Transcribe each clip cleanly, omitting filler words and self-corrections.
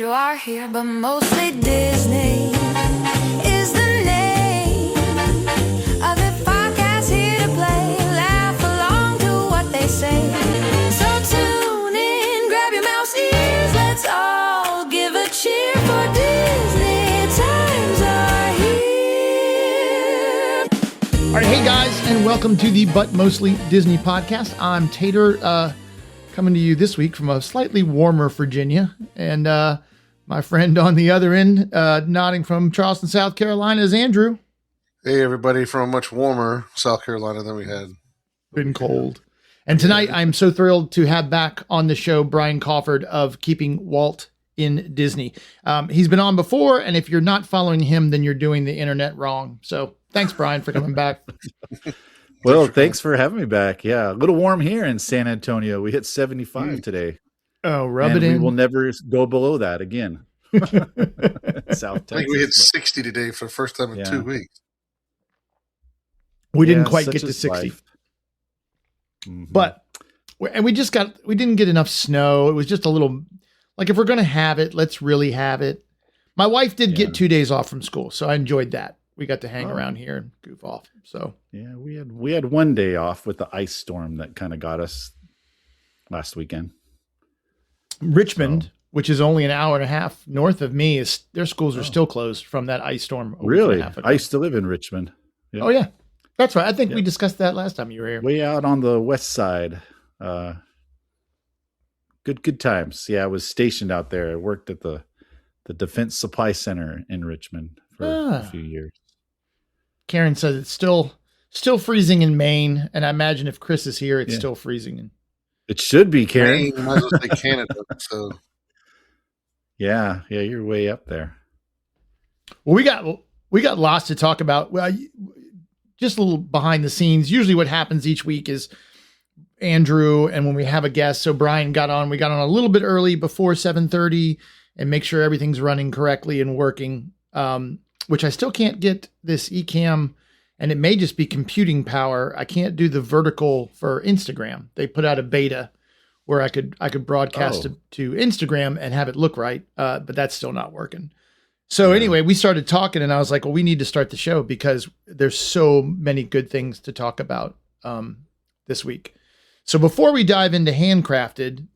Andrew are here, but mostly Disney is the name of the podcast here to play. Laugh along to what they say. So tune in, grab your mouse ears, let's all give a cheer for Disney. Times are here. All right, hey guys, and welcome to the But Mostly Disney podcast. I'm Tater, coming to you this week from a slightly warmer Virginia, and my friend on the other end, nodding from Charleston, South Carolina, is Andrew. Hey, everybody, from a much warmer South Carolina than we had. Been cold. And tonight, I'm so thrilled to have back on the show Brian Crawford of Keeping Walt in Disney. He's been on before, and if you're not following him, then you're doing the internet wrong. So thanks, Brian, for coming back. Well, thanks for having me back. Yeah, a little warm here in San Antonio. We hit 75 today. Oh, rub it in. We will never go below that again. South Texas. I think we hit 60 today for the first time in 2 weeks. We didn't quite get to 60. Mm-hmm. But we didn't get enough snow. It was just a little, like, if we're going to have it, let's really have it. My wife did get 2 days off from school, so I enjoyed that. We got to hang around here and goof off. So yeah, we had 1 day off with the ice storm that kind of got us last weekend. Richmond, which is only an hour and a half north of me, their schools are still closed from that ice storm. Really? I used to live in Richmond. Yeah. Oh yeah, that's right. I think we discussed that last time you were here. Way out on the west side. Good times. Yeah, I was stationed out there. I worked at the Defense Supply Center in Richmond for a few years. Karen says it's still freezing in Maine, and I imagine if Chris is here, it's still freezing. It should be, Karen. Maine, might as well say Canada. So yeah, you're way up there. Well, we got lots to talk about. Well, just a little behind the scenes. Usually, what happens each week is Andrew, and when we have a guest, so Brian got on. We got on a little bit early before 7:30, and make sure everything's running correctly and working. Which I still can't get this eCam, and it may just be computing power. I can't do the vertical for Instagram. They put out a beta where I could broadcast to Instagram and have it look right, but that's still not working. So anyway, we started talking, and I was like, well, we need to start the show because there's so many good things to talk about this week. So before we dive into Handcrafted,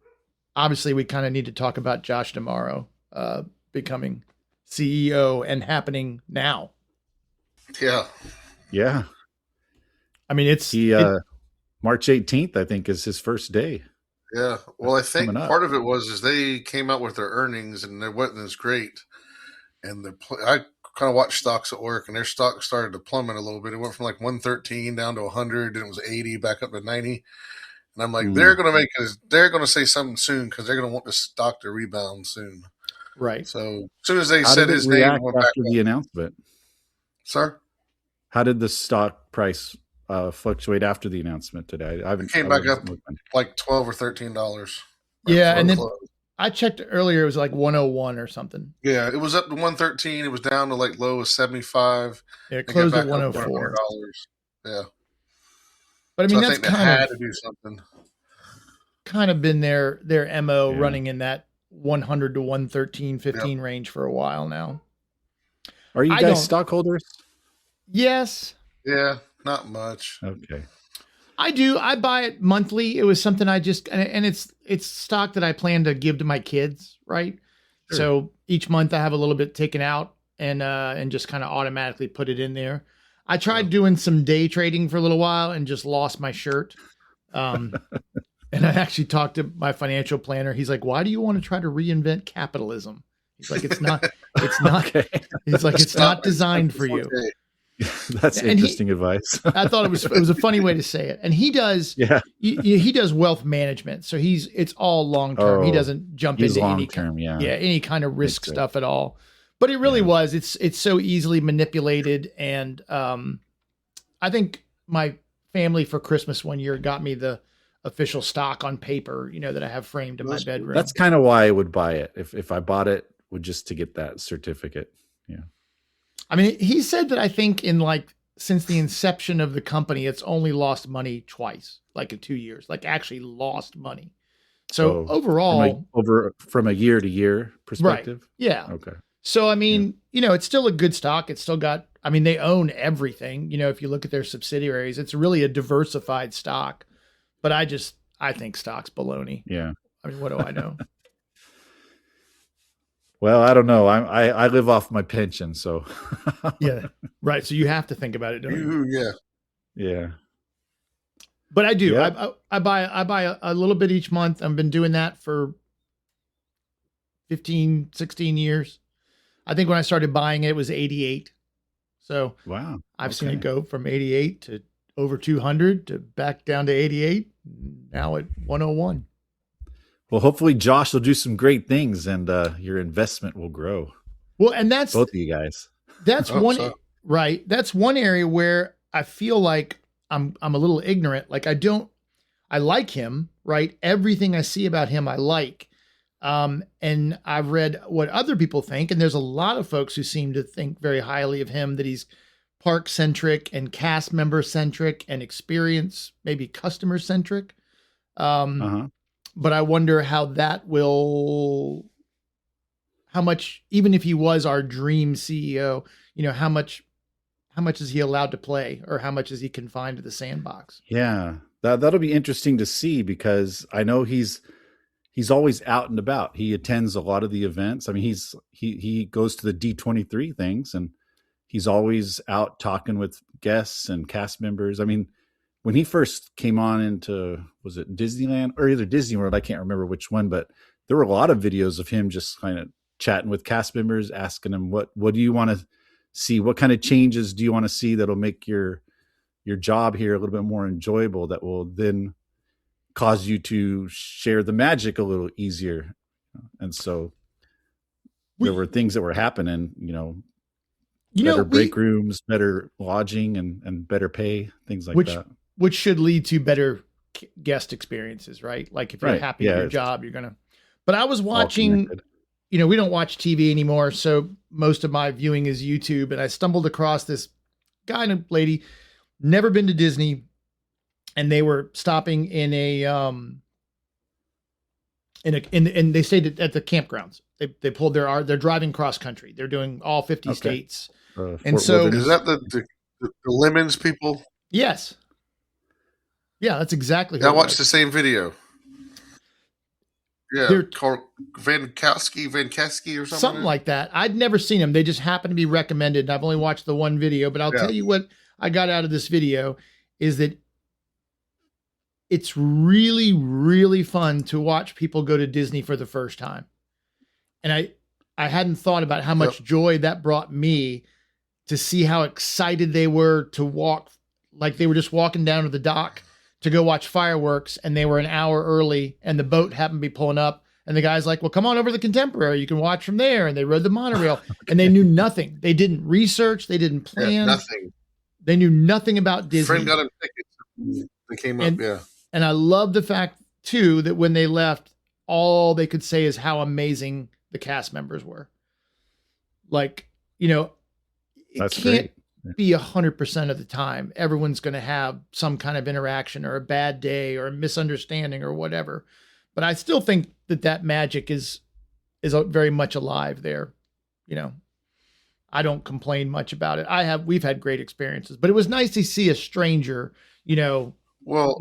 obviously we kind of need to talk about Josh D'Amaro becoming CEO and happening now. Yeah. I mean, it's March 18th, I think, is his first day. Yeah. Well, I think part of it was they came out with their earnings and it wasn't as great. And I kind of watched stocks at work, and their stock started to plummet a little bit. It went from like 113 down to 100, and it was 80 back up to 90. And I'm like, they're going to say something soon because they're going to want the stock to rebound soon. Right. So as soon as they said his name, went back after the announcement. Sir, how did the stock price fluctuate after the announcement today? It came back up like $12 or $13. Yeah, and then I checked earlier; it was like 101 or something. Yeah, it was up to 113. It was down to like low as 75. Yeah, it closed at 104. Yeah, but I mean, that's they had to do something. Kind of been their MO running in that 100 to 113, 15 range for a while now. Are you guys stockholders? Yes. Yeah, not much. Okay. I do. I buy it monthly. It was something I just, and it's stock that I plan to give to my kids, right? Sure. So each month I have a little bit taken out and just kind of automatically put it in there. I tried doing some day trading for a little while and just lost my shirt. And I actually talked to my financial planner. He's like, why do you want to try to reinvent capitalism? He's like, it's not, okay. He's like, it's not designed for you. That's interesting advice. I thought it was a funny way to say it. And he does, he does wealth management. So it's all long-term. He doesn't jump into any kind of risk stuff at all. But it really was, it's so easily manipulated. And I think my family for Christmas one year got me the official stock on paper, that I have framed in my bedroom. That's kind of why I would buy it. If I bought it, would just to get that certificate. Yeah. I mean, he said that I think since the inception of the company, it's only lost money twice, like in 2 years, like actually lost money. So overall, from a year to year perspective. Right. Yeah. Okay. So, I mean, it's still a good stock. It's still got, they own everything. If you look at their subsidiaries, it's really a diversified stock, but I think stock's baloney. Yeah. I mean, what do I know? Well, I don't know. I live off my pension, so. Yeah. Right. So you have to think about it, don't you? Yeah. Yeah. But I do. Yeah. I buy a little bit each month. I've been doing that for 15, 16 years. I think when I started buying it was 88. So wow. I've seen it go from 88 to over 200 to back down to 88. Now at 101. Well, hopefully Josh will do some great things and your investment will grow. Well, and that's both of you guys. That's right. That's one area where I feel like I'm a little ignorant. Like I like him, right? Everything I see about him, I like. And I've read what other people think. And there's a lot of folks who seem to think very highly of him, that he's park centric and cast member centric and experience, maybe customer centric. But I wonder how much, even if he was our dream CEO, how much is he allowed to play, or how much is he confined to the sandbox? Yeah, that'll be interesting to see, because I know he's always out and about. He attends a lot of the events. I mean, he goes to the D23 things, and he's always out talking with guests and cast members. I mean, when he first came on into, was it Disneyland or either Disney World? I can't remember which one, but there were a lot of videos of him just kind of chatting with cast members, asking them, what do you want to see? What kind of changes do you want to see that'll make your job here a little bit more enjoyable, that will then cause you to share the magic a little easier? And so there were things that were happening, better break rooms, better lodging, and better pay, things like that. Which should lead to better guest experiences, right? Like if you're happy with your job, you're going to, but I was watching, we don't watch TV anymore. So most of my viewing is YouTube, and I stumbled across this guy and a lady, never been to Disney. And they were stopping in and they stayed at the campgrounds. They pulled they're driving cross country. They're doing all 50 states. And so is that the Lemons people? Yes. Yeah, that's exactly. I watched the same video. Yeah, they're called Van Kasky or something like that. I'd never seen them. They just happened to be recommended. I've only watched the one video, but I'll tell you what I got out of this video is that it's really, really fun to watch people go to Disney for the first time. And I hadn't thought about how much joy that brought me to see how excited they were to walk, like they were just walking down to the dock to go watch fireworks, and they were an hour early, and the boat happened to be pulling up, and the guy's like, well, come on over to the Contemporary. You can watch from there. And they rode the monorail, and they knew nothing. They didn't research. They didn't plan. Nothing. They knew nothing about Disney. Friend got them tickets. They came up, And I love the fact, too, that when they left, all they could say is how amazing the cast members were. Like, it That's can't be 100% of the time. Everyone's going to have some kind of interaction or a bad day or a misunderstanding or whatever. But I still think that magic is very much alive there. I don't complain much about it. We've had great experiences, but it was nice to see a stranger, Well,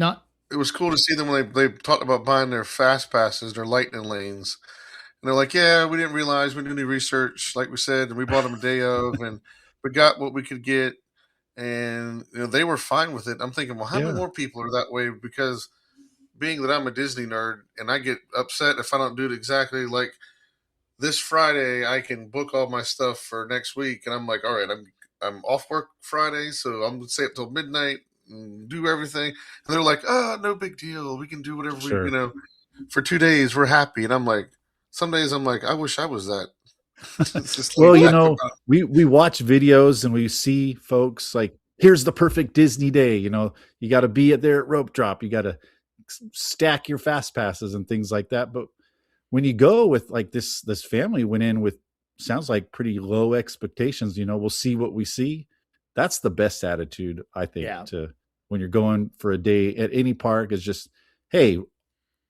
it was cool to see them when they talked about buying their fast passes, their lightning lanes. And they're like, yeah, we didn't realize, we didn't do any research, like we said, and we bought them a day of, and we got what we could get. And they were fine with it. I'm thinking, well, how many more people are that way? Because being that I'm a Disney nerd, and I get upset if I don't do it exactly like this Friday, I can book all my stuff for next week. And I'm like, all right, I'm off work Friday, so I'm going to stay up till midnight and do everything. And they're like, no big deal. We can do whatever we, for 2 days, we're happy. And I'm like, some days I'm like, I wish I was that. Well, we watch videos and we see folks like, here's the perfect Disney day. You got to be there at rope drop. You got to stack your fast passes and things like that. But when you go with like this family went in with, sounds like pretty low expectations, we'll see what we see. That's the best attitude, I think, to when you're going for a day at any park, is just, hey,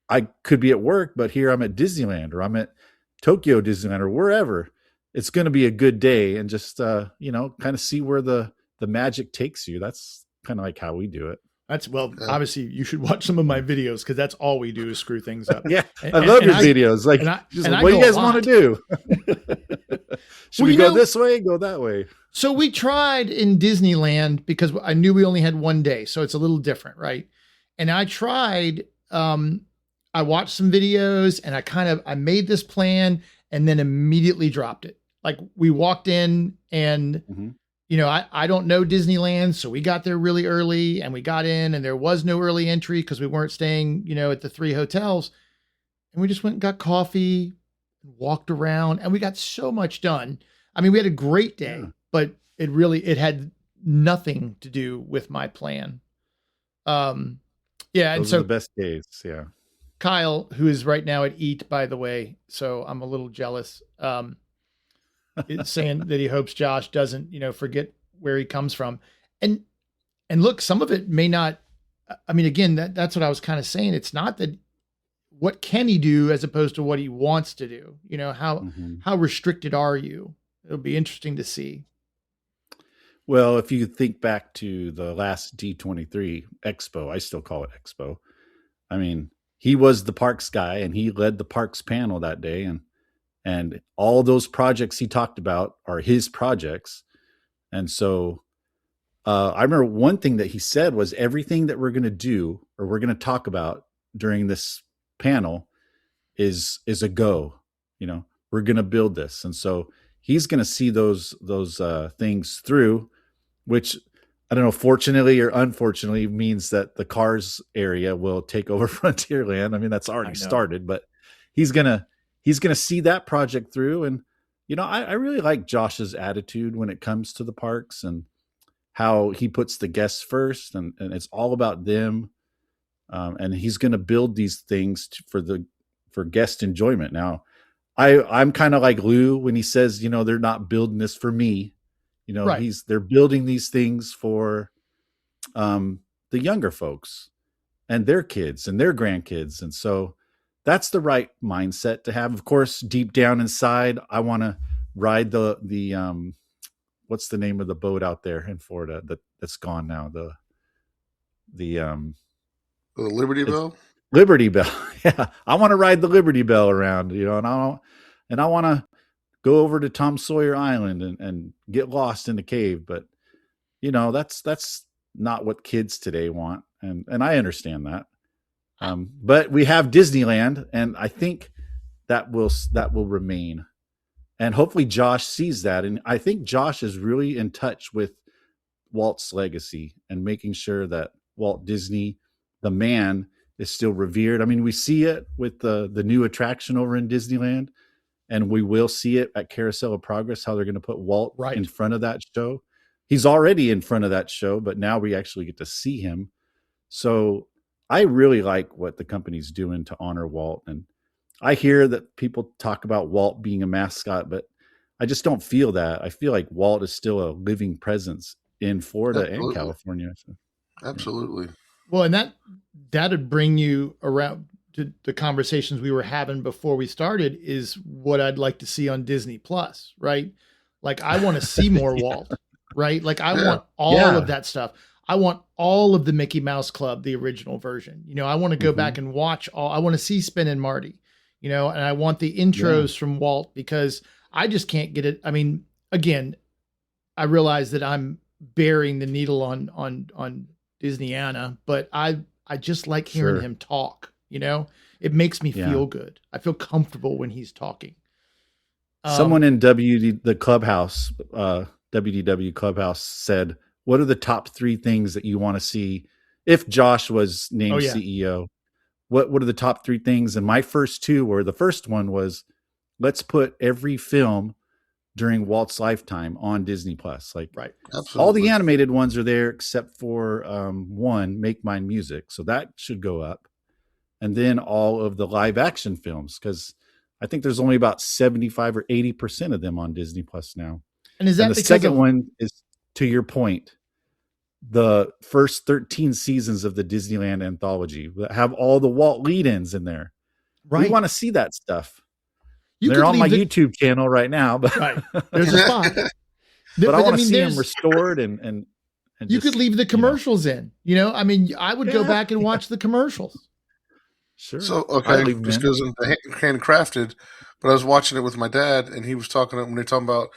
I could be at work, but here I'm at Disneyland, or I'm at Tokyo Disneyland, or wherever. It's going to be a good day, and just kind of see where the magic takes you. That's kind of like how we do it. Obviously you should watch some of my videos, because that's all we do is screw things up. Yeah, I love your videos. Like, what do you guys want to do? Should we go this way? Go that way? So we tried in Disneyland, because I knew we only had one day, so it's a little different, right? And I tried. I watched some videos, and I made this plan, and then immediately dropped it. Like, we walked in, and I don't know Disneyland, so we got there really early, and we got in, and there was no early entry because we weren't staying, at the 3 hotels. And we just went and got coffee, walked around, and we got so much done. I mean, we had a great day, but it had nothing to do with my plan. And those are the best days. Yeah. Kyle, who is right now at Eat, by the way, so I'm a little jealous, is saying that he hopes Josh doesn't, forget where he comes from. And look, some of it may not, I mean, again, that's what I was kind of saying. It's not that what can he do as opposed to what he wants to do. How restricted are you? It'll be interesting to see. Well, if you think back to the last D23 Expo, I still call it Expo. I mean, he was the parks guy, and he led the parks panel that day. And all those projects he talked about are his projects. And so I remember one thing that he said was, everything that we're going to do, or we're going to talk about during this panel is a go. We're going to build this. And so he's going to see those things through, which, I don't know, fortunately or unfortunately, means that the Cars area will take over Frontierland. I mean, that's already started, but he's going to see that project through. And, I really like Josh's attitude when it comes to the parks, and how he puts the guests first, and it's all about them. And he's going to build these things for guest enjoyment. Now, I'm kind of like Lou when he says, they're not building this for me. Right. They're building these things for the younger folks and their kids and their grandkids. And so that's the right mindset to have. Of course, deep down inside, I want to ride the what's the name of the boat out there in Florida that's gone now? The Liberty Bell? Liberty Bell. Yeah. I want to ride the Liberty Bell around, and I want to go over to Tom Sawyer Island and get lost in the cave. But, that's not what kids today want. And I understand that. But we have Disneyland, and I think that will remain. And hopefully Josh sees that. And I think Josh is really in touch with Walt's legacy, and making sure that Walt Disney, the man, is still revered. I mean, we see it with the new attraction over in Disneyland, and we will see it at Carousel of Progress, how they're going to put Walt in front of that show. He's already in front of that show, but now we actually get to see him. So I really like what the company's doing to honor Walt. And I hear that people talk about Walt being a mascot, but I just don't feel that. I feel like Walt is still a living presence in Florida and California. So, absolutely. Well, and that'd bring you around to the conversations we were having before we started, is what I'd like to see on Disney Plus, right? Like, I want to see more Walt, right? Like, I want all of that stuff. I want all of the Mickey Mouse Club, the original version. I want to go back and watch I want to see Spin and Marty, and I want the intros from Walt, because I just can't get it. I mean, again, I realize that I'm burying the needle on Disneyana, but I just like hearing him talk. It makes me feel good. I feel comfortable when he's talking. Someone in the clubhouse, WDW clubhouse, said, what are the top 3 things that you want to see if Josh was named CEO? What are the top 3 things? And my first 2 were, the first one was, let's put every film during Walt's lifetime on Disney Plus. Like, Absolutely. All the animated ones are there except for one, Make Mine Music. So that should go up. And then all of the live action films, because I think there's only about 75 or 80% of them on Disney Plus now. And is that the second one is, to your point, the first 13 seasons of the Disneyland anthology that have all the Walt lead-ins in there. Right. We want to see that stuff. You They're could on my leave YouTube channel right now, but Right. There's a spot. but I want to see them there's- restored and you just, could leave the commercials in. You know, I mean, I would go Yeah. back and watch the commercials. Sure. So I okay, leave them just in. goes into handcrafted, but I was watching it with my dad, and he was talking when they're talking about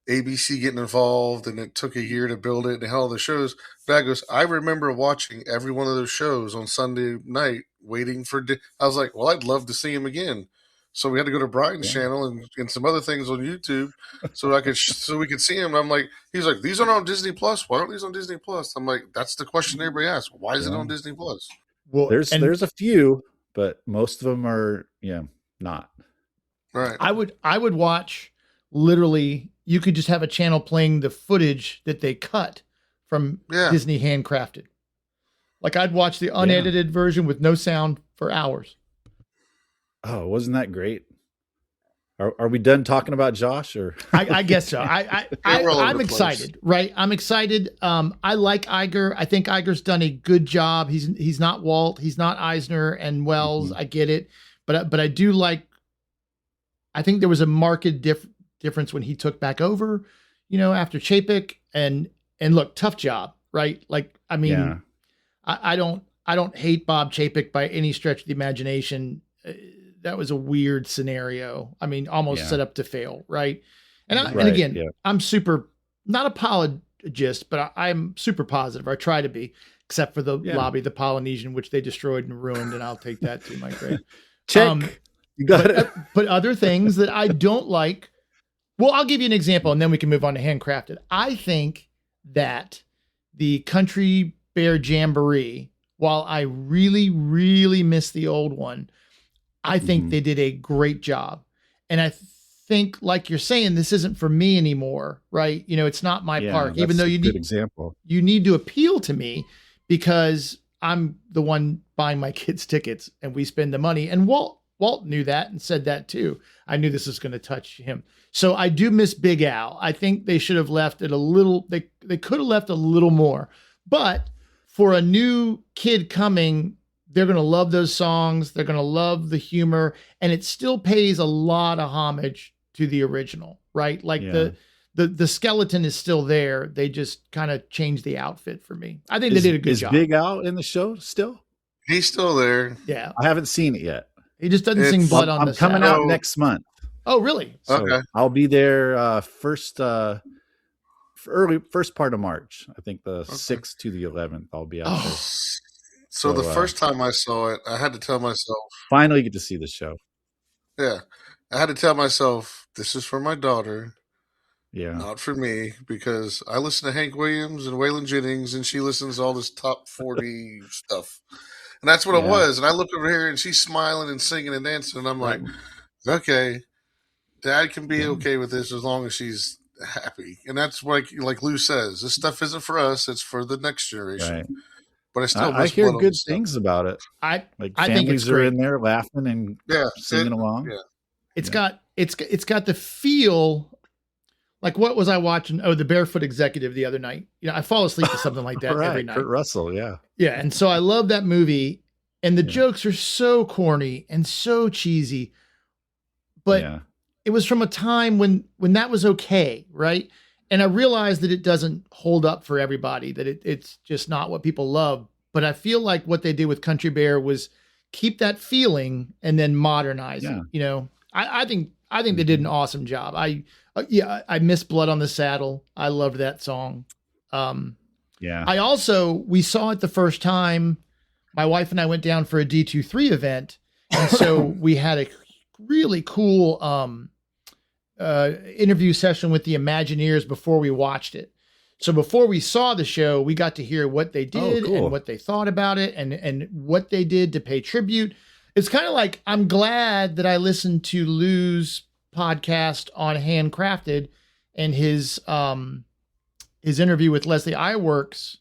ABC getting involved, and it took a year to build it, and they had all the shows. Dad goes, I remember watching every one of those shows on Sunday night, waiting for. I was like, well, I'd love to see him again. So we had to go to Brian's channel and some other things on YouTube, so I could so we could see him. And I'm like, he's like, these aren't on Disney Plus. Why aren't these on Disney Plus? I'm like, that's the question everybody asks. Why is it on Disney Plus? Well, There's a few, but most of them are not. Right. I would watch literally. You could just have a channel playing the footage that they cut from Disney Handcrafted. Like I'd watch the unedited version with no sound for hours. Oh, wasn't that great? Are we done talking about Josh or? I guess so. I'm excited, right? I'm excited. I like Iger. I think Iger's done a good job. He's not Walt. He's not Eisner and Wells. I get it, but I do like. I think there was a marked difference when he took back over, after Chapek and look, tough job, right? Like, I mean, I don't hate Bob Chapek by any stretch of the imagination. That was a weird scenario. I mean, almost set up to fail, right? And again, I'm super not apologist, but I'm super positive. I try to be, except for the lobby, the Polynesian, which they destroyed and ruined, and I'll take that to my grave. Check. You got it. But other things that I don't like. Well, I'll give you an example, and then we can move on to Handcrafted. I think that the Country Bear Jamboree, while I really, really miss the old one, I think they did a great job. And I think, like you're saying, this isn't for me anymore, right? It's not my park, even though you need to appeal to me because I'm the one buying my kids' tickets and we spend the money. And Walt knew that and said that too. I knew this was going to touch him. So I do miss Big Al. I think they should have left it a little, they could have left a little more, but for a new kid coming, they're going to love those songs. They're going to love the humor, and it still pays a lot of homage to the original, right? Like the skeleton is still there. They just kind of changed the outfit for me. I think they did a good job. Is Big Al in the show still? He's still there. Yeah. I haven't seen it yet. He just doesn't sing blood on the I'm coming saddle. out next month. Oh, really? So Okay. I'll be there first part of March. I think the 6th to the 11th. I'll be out there. So the first time I saw it, I had to tell myself. Finally get to see the show. Yeah. I had to tell myself, this is for my daughter, not for me, because I listen to Hank Williams and Waylon Jennings, and she listens to all this top 40 stuff. And that's what it was. And I look over here, and she's smiling and singing and dancing, and I'm like, okay, Dad can be okay with this as long as she's happy. And that's like Lou says, this stuff isn't for us; it's for the next generation. Right. But I still I hear good things about it. I families think it's are great. in there laughing and singing along. Yeah. It's got the feel. Like, what was I watching? Oh, the Barefoot Executive the other night. I fall asleep to something like that every night. Kurt Russell, yeah. And so I love that movie, and the jokes are so corny and so cheesy, but it was from a time when that was okay, right? And I realized that it doesn't hold up for everybody, that it's just not what people love. But I feel like what they did with Country Bear was keep that feeling and then modernize it. I think they did an awesome job. I miss Blood on the Saddle. I loved that song. We saw it the first time. My wife and I went down for a D23 event. And so we had a really cool interview session with the Imagineers before we watched it. So before we saw the show, we got to hear what they did and what they thought about it and what they did to pay tribute. It's kind of like, I'm glad that I listened to Lou's podcast on Handcrafted and his interview with Leslie Iwerks,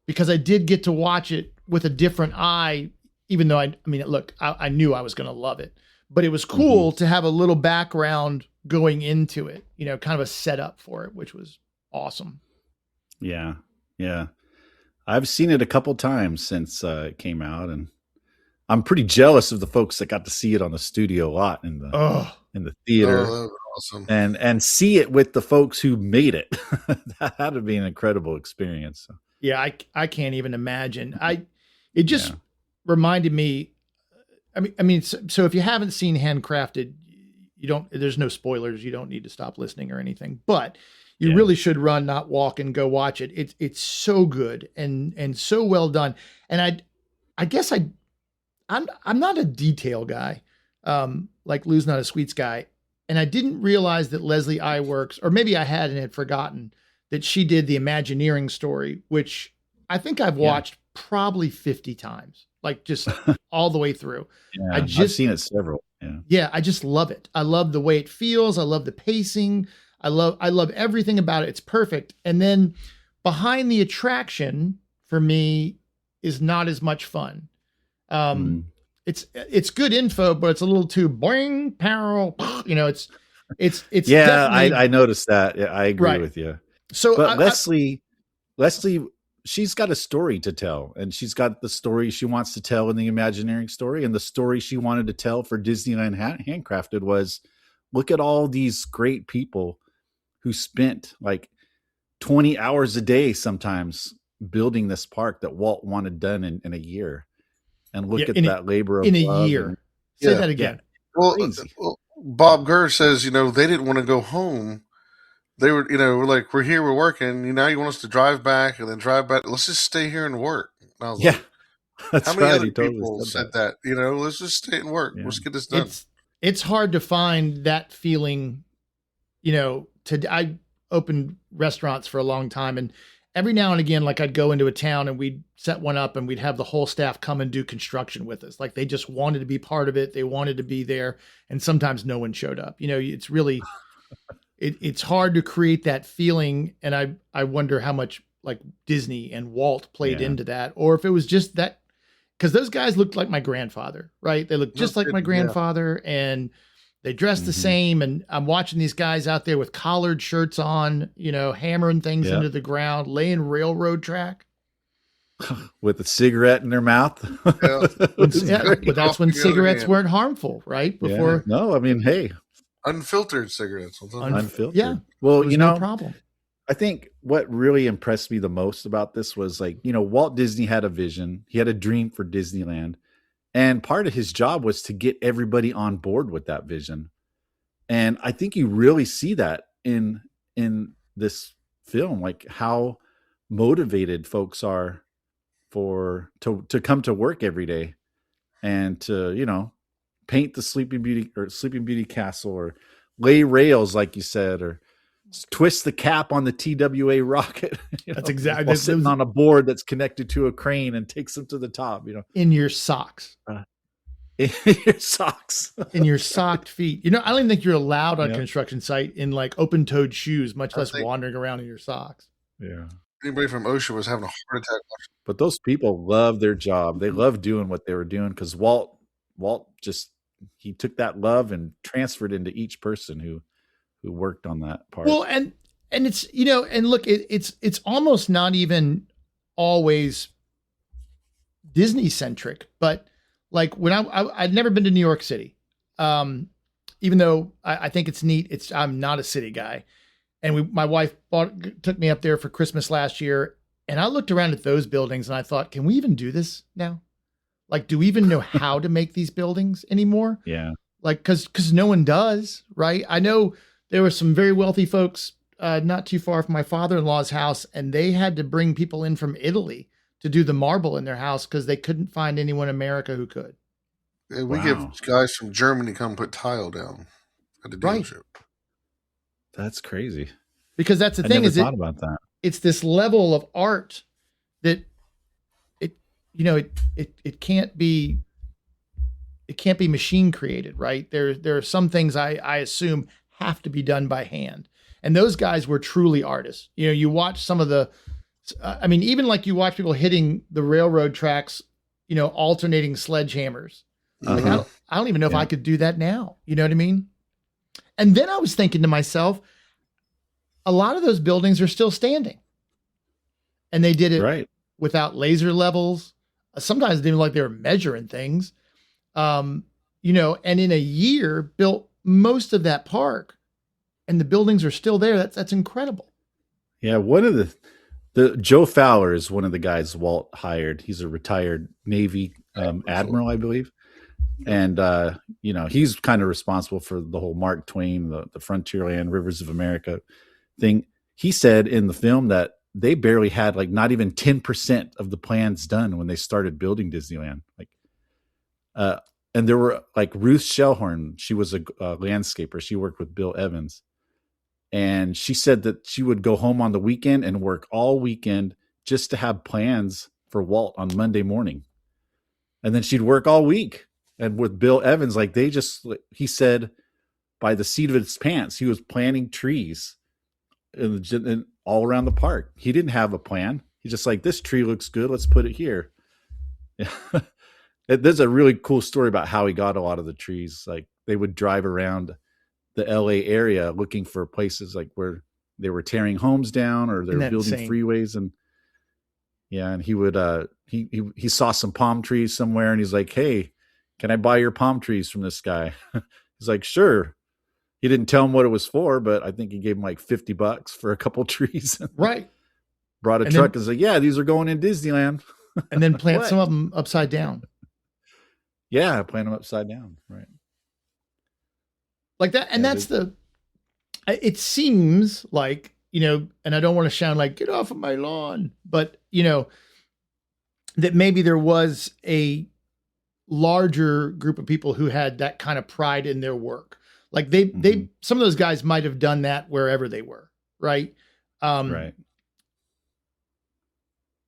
because I did get to watch it with a different eye, even though I knew I was going to love it, but it was cool to have a little background going into it, kind of a setup for it, which was awesome. Yeah. Yeah. I've seen it a couple times since it came out, and I'm pretty jealous of the folks that got to see it on the studio lot in the theater. Oh, that was awesome. And see it with the folks who made it. That had to be an incredible experience. Yeah, I can't even imagine. It just reminded me. I mean, so if you haven't seen Handcrafted, there's no spoilers. You don't need to stop listening or anything, but you really should run, not walk, and go watch it. It's so good and so well done. And I guess I'm not a detail guy, like Lou's not a sweets guy. And I didn't realize that Leslie Iwerks, or maybe I had and had forgotten that she did the Imagineering story, which I think I've watched probably 50 times, like just all the way through. Yeah, I've seen it several. Yeah. I just love it. I love the way it feels. I love the pacing. I love everything about it. It's perfect. And then behind the attraction for me is not as much fun. It's good info, but it's a little too boing, pow, it's yeah, I noticed that. Yeah, I agree with you. So, but Leslie, she's got a story to tell, and she's got the story she wants to tell in the Imagineering story, and the story she wanted to tell for Disneyland Handcrafted was, look at all these great people who spent like 20 hours a day sometimes building this park that Walt wanted done in a year. And look at that labor of in a love year. Say that again. Well, Bob Gurr says, they didn't want to go home. They were, like, we're here, we're working. Now you want us to drive back and then drive back. Let's just stay here and work. And I was like, that's how many right. other people said that? Let's just stay and work. Let's get this done. It's hard to find that feeling. I opened restaurants for a long time, and every now and again, like I'd go into a town and we'd set one up and we'd have the whole staff come and do construction with us. Like they just wanted to be part of it. They wanted to be there. And sometimes no one showed up. It's really, it's hard to create that feeling. And I wonder how much like Disney and Walt played into that, or if it was just that, because those guys looked like my grandfather, right? They looked just like my grandfather, and they dressed the same. And I'm watching these guys out there with collared shirts on, hammering things into the ground, laying railroad track. With a cigarette in their mouth. But that's when cigarettes weren't harmful, right? Before. Yeah. No, I mean, hey. Unfiltered cigarettes. Unfiltered. Yeah. Well, no problem. I think what really impressed me the most about this was like, Walt Disney had a vision. He had a dream for Disneyland. And part of his job was to get everybody on board with that vision. And I think you really see that in this film, like how motivated folks are to come to work every day and to, paint the Sleeping Beauty castle, or lay rails, like you said, or twist the cap on the TWA rocket. That's exactly sitting on a board that's connected to a crane and takes them to the top. In your socks. In your socks. In your socked feet. I don't even think you're allowed on a construction site in like open-toed shoes, much less wandering around in your socks. Yeah. Anybody from OSHA was having a heart attack. But those people love their job. They love doing what they were doing, because Walt just, he took that love and transferred into each person who worked on that part. Well, and it's, and look, it's almost not even always Disney centric, but like when I'd never been to New York City. Even though I think it's neat. I'm not a city guy. And my wife took me up there for Christmas last year, and I looked around at those buildings and I thought, can we even do this now? Like, do we even know how to make these buildings anymore? Yeah. Like, cause no one does, right? I know there were some very wealthy folks not too far from my father-in-law's house, and they had to bring people in from Italy to do the marble in their house because they couldn't find anyone in America who could. Yeah, we give guys from Germany come put tile down at the dealership. Right. That's crazy. Because that's the thing, is thought about that. It's this level of art that it can't be machine created, right? There are some things I assume have to be done by hand. And those guys were truly artists. You watch some of even like you watch people hitting the railroad tracks, alternating sledgehammers. Like I don't even know if I could do that now. You know what I mean? And then I was thinking to myself, a lot of those buildings are still standing. And they did it without laser levels. Sometimes it didn't look like they were measuring things. And in a year built most of that park, and the buildings are still there. That's incredible. Yeah, one of the Joe Fowler is one of the guys Walt hired. He's a retired Navy admiral, I believe. And, he's kind of responsible for the whole Mark Twain, the Frontierland Rivers of America thing. He said in the film that they barely had like not even 10% of the plans done when they started building Disneyland. And there were like Ruth Shellhorn. She was a landscaper. She worked with Bill Evans. And she said that she would go home on the weekend and work all weekend just to have plans for Walt on Monday morning. And then she'd work all week. And with Bill Evans, he said by the seat of his pants, he was planting trees in all around the park. He didn't have a plan. He's just like, this tree looks good. Let's put it here. There's a really cool story about how he got a lot of the trees. Like they would drive around the LA area looking for places like where they were tearing homes down or they're building freeways. And he would, he saw some palm trees somewhere and he's like, hey, can I buy your palm trees from this guy? He's like, sure. He didn't tell him what it was for, but I think he gave him like $50 for a couple trees. Right. Brought a truck and said, yeah, these are going in Disneyland. And then plant some of them upside down. Yeah. Plant them upside down. Right. Like that. And it seems like, and I don't want to sound like, get off of my lawn, but that maybe there was a larger group of people who had that kind of pride in their work. Like some of those guys might have done that wherever they were. Right. Right.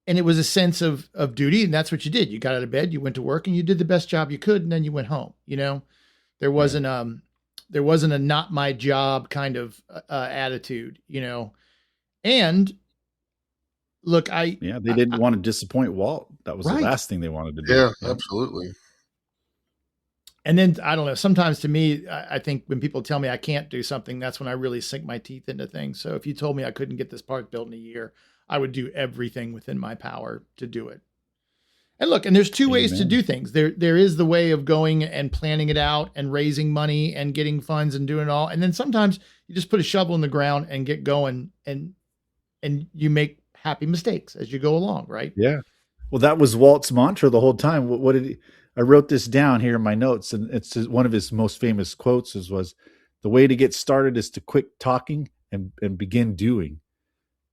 And it was a sense of duty. And that's what you did. You got out of bed, you went to work and you did the best job you could. And then you went home, there wasn't, there wasn't a not my job kind of attitude, and look, they didn't want to disappoint Walt. That was the last thing they wanted to do. Yeah, absolutely. And then I don't know, sometimes to me, I think when people tell me I can't do something, that's when I really sink my teeth into things. So if you told me I couldn't get this park built in a year, I would do everything within my power to do it. And look, and there's two ways to do things. There is the way of going and planning it out and raising money and getting funds and doing it all. And then sometimes you just put a shovel in the ground and get going and you make happy mistakes as you go along, right? Yeah. Well, that was Walt's mantra the whole time. What did he, I wrote this down here in my notes, and it's one of his most famous quotes was, the way to get started is to quit talking and begin doing.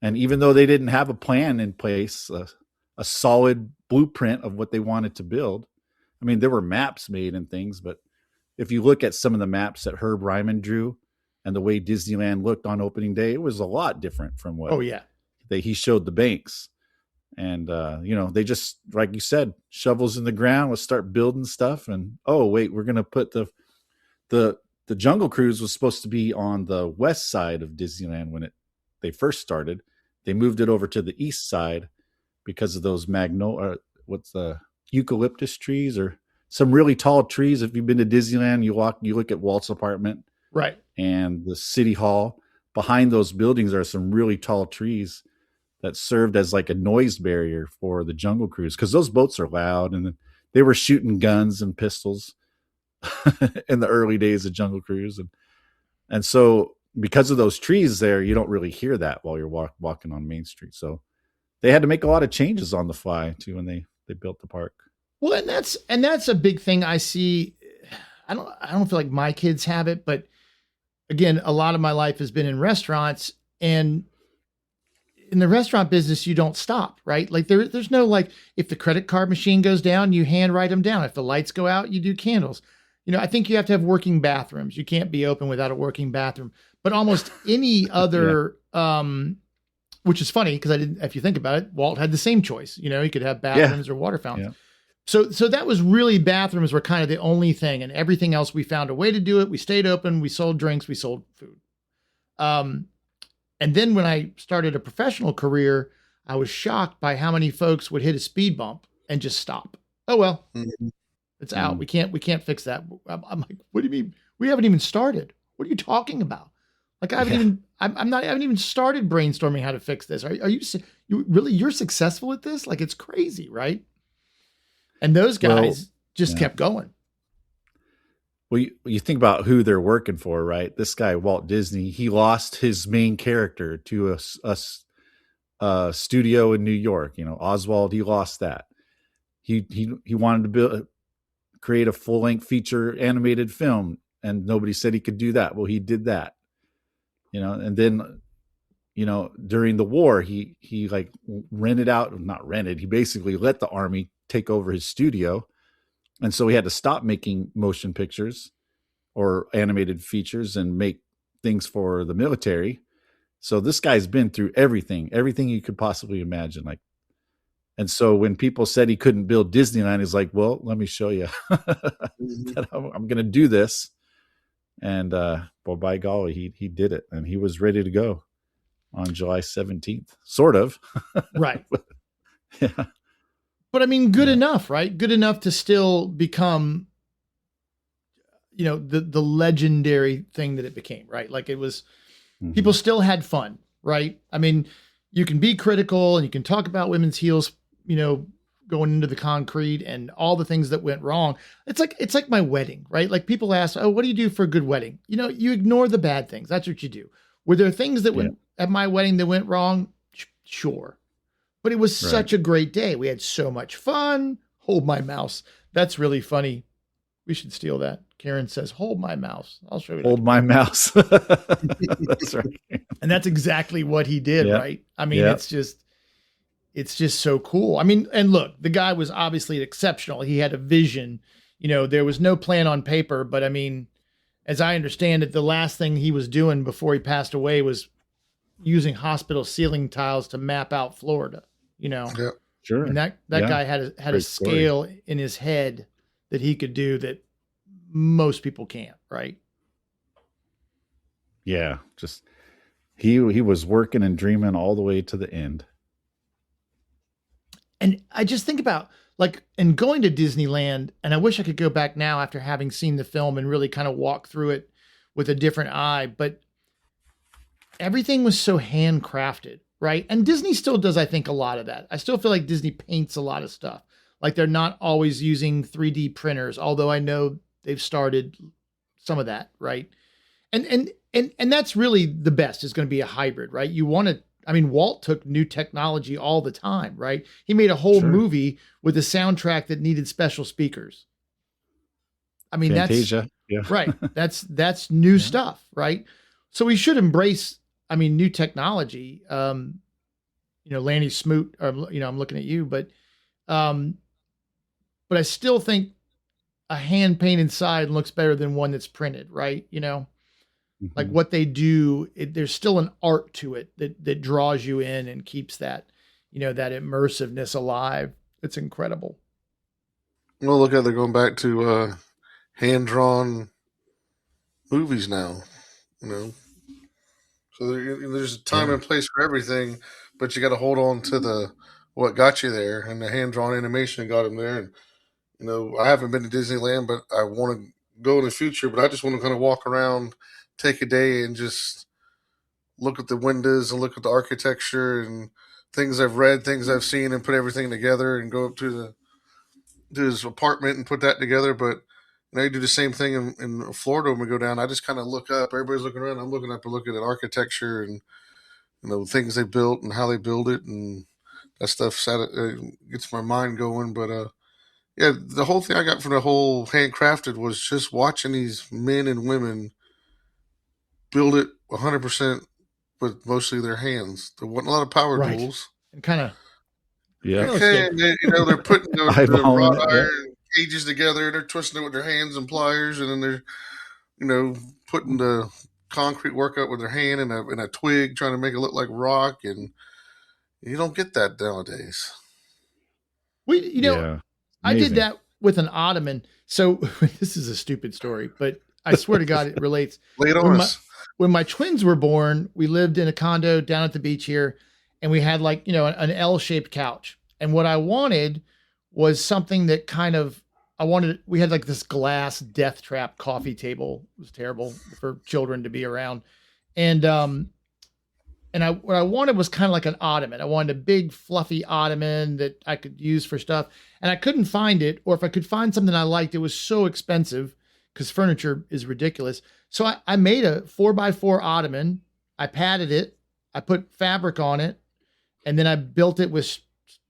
And even though they didn't have a plan in place, a solid blueprint of what they wanted to build. I mean, there were maps made and things, but if you look at some of the maps that Herb Ryman drew and the way Disneyland looked on opening day, it was a lot different from what he showed the banks. And, they just, like you said, shovels in the ground, let's start building stuff. And, oh, wait, we're going to put the Jungle Cruise was supposed to be on the west side of Disneyland when they first started. They moved it over to the east side because of those eucalyptus trees or some really tall trees. If you've been to Disneyland, you look at Walt's apartment, right, and the city hall. Behind those buildings are some really tall trees that served as like a noise barrier for the Jungle Cruise, because those boats are loud, and they were shooting guns and pistols in the early days of Jungle Cruise, and so because of those trees there, you don't really hear that while you're walking on Main Street. So they had to make a lot of changes on the fly too when they built the park. Well, and that's a big thing I see. I don't feel like my kids have it, but again, a lot of my life has been in restaurants, and in the restaurant business, you don't stop, right? Like there's no, like, if the credit card machine goes down, you hand write them down. If the lights go out, you do candles. I think you have to have working bathrooms. You can't be open without a working bathroom. But almost any other, which is funny because if you think about it, Walt had the same choice. He could have bathrooms or water fountains. Yeah. So that was really, bathrooms were kind of the only thing, and everything else we found a way to do it. We stayed open. We sold drinks. We sold food. And then when I started a professional career, I was shocked by how many folks would hit a speed bump and just stop. Oh, well, it's out. We can't fix that. I'm like, what do you mean? We haven't even started. What are you talking about? Like I haven't even started brainstorming how to fix this. Are you're successful at this? Like it's crazy, right? And those guys just kept going. Well, you think about who they're working for, right? This guy, Walt Disney, he lost his main character to a studio in New York. You know, Oswald, he lost that. He wanted to create a full-length feature animated film, and nobody said he could do that. Well, he did that. You know, and then, you know, during the war, he like not rented. He basically let the army take over his studio. And so he had to stop making motion pictures or animated features and make things for the military. So this guy's been through everything you could possibly imagine. Like, and so when people said he couldn't build Disneyland, he's like, well, let me show you that I'm going to do this. And, well, by golly, he did it, and he was ready to go on July 17th, sort of. Right. Yeah. But I mean, good enough, right? Good enough to still become, you know, the legendary thing that it became, right? Like it was, people still had fun, right? I mean, you can be critical and you can talk about women's heels, you know, going into the concrete and all the things that went wrong. It's like my wedding, right? Like people ask, oh, what do you do for a good wedding? You know, you ignore the bad things. That's what you do. Were there things that went at my wedding that went wrong? Sure. But it was such a great day. We had so much fun. Hold my mouse. That's really funny. We should steal that. Karen says, hold my mouse. I'll show you. Hold my mouse. That's right. And that's exactly what he did, right? I mean, it's just so cool. I mean, and look, the guy was obviously exceptional. He had a vision. You know, there was no plan on paper, but I mean, as I understand it, the last thing he was doing before he passed away was using hospital ceiling tiles to map out Florida. You know, sure. And that guy had a scale in his head that he could do that most people can't, right? Yeah, just he was working and dreaming all the way to the end. And I just think about like, and going to Disneyland, and I wish I could go back now after having seen the film and really kind of walk through it with a different eye, but everything was so handcrafted. Right. And Disney still does, I think, a lot of that. I still feel like Disney paints a lot of stuff. Like they're not always using 3D printers, although I know they've started some of that. Right. And that's really the best is going to be a hybrid, right? You want to, I mean, Walt took new technology all the time, right? He made a whole movie with a soundtrack that needed special speakers. I mean, Fantasia. Right. That's new stuff. Right. So we should embrace, I mean, new technology, you know, Lanny Smoot, you know, I'm looking at you, but I still think a hand painted side looks better than one that's printed, right? You know, like what they do, there's still an art to it that draws you in and keeps that, you know, that immersiveness alive. It's incredible. Well, look how they're going back to hand-drawn movies now, you know. So there's a time and place for everything, but you got to hold on to what got you there, and the hand-drawn animation got them there. And you know, I haven't been to Disneyland, but I want to go in the future. But I just want to kind of walk around, take a day, and just look at the windows and look at the architecture and things I've read, things I've seen, and put everything together, and go up to his apartment and put that together. But you know, you do the same thing in Florida when we go down. I just kind of look up. Everybody's looking around. I'm looking up and looking at architecture and, you know, things they built and how they build it. And that stuff gets my mind going. But, yeah, the whole thing I got from the whole handcrafted was just watching these men and women build it 100% with mostly their hands. There wasn't a lot of power tools. And kind of. Yeah. Okay, and then, you know, they're putting the wrought iron cages together, and they're twisting it with their hands and pliers, and then they're, you know, putting the concrete work up with their hand and a twig, trying to make it look like rock, and you don't get that nowadays. I did that with an ottoman. So this is a stupid story, but I swear to God, it relates. Lay it on us. When my twins were born, we lived in a condo down at the beach here, and we had like, you know, an L-shaped couch. And what I wanted was something that we had like this glass death trap coffee table. It was terrible for children to be around. And what I wanted was kind of like an ottoman. I wanted a big fluffy ottoman that I could use for stuff. And I couldn't find it, or if I could find something I liked, it was so expensive because furniture is ridiculous. So I made a 4x4 ottoman. I padded it. I put fabric on it, and then I built it with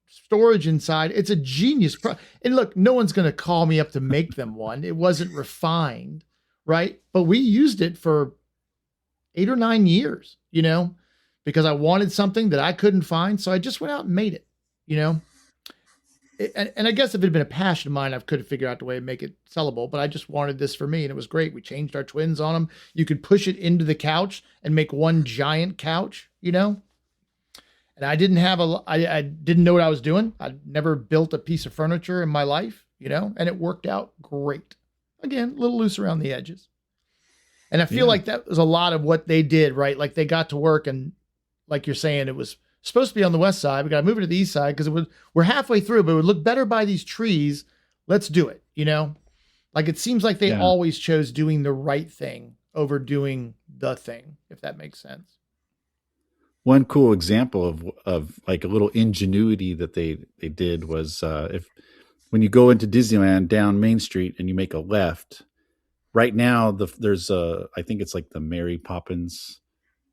storage inside. It's a genius. And look, no one's going to call me up to make them one. It wasn't refined, right? But we used it for 8 or 9 years, because I wanted something that I couldn't find. So I just went out and made it, And I guess if it had been a passion of mine, I could have figured out the way to make it sellable, but I just wanted this for me, and it was great. We changed our twins on them. You could push it into the couch and make one giant couch, And I didn't I didn't know what I was doing. I'd never built a piece of furniture in my life, and it worked out great. Again, a little loose around the edges. And I feel like that was a lot of what they did, right? Like they got to work, and like you're saying, it was supposed to be on the west side. We got to move it to the east side because we're halfway through, but it would look better by these trees. Let's do it. Like it seems like they always chose doing the right thing over doing the thing, if that makes sense. One cool example of like a little ingenuity that they did was when you go into Disneyland down Main Street and you make a left. Right now, there's I think it's like the Mary Poppins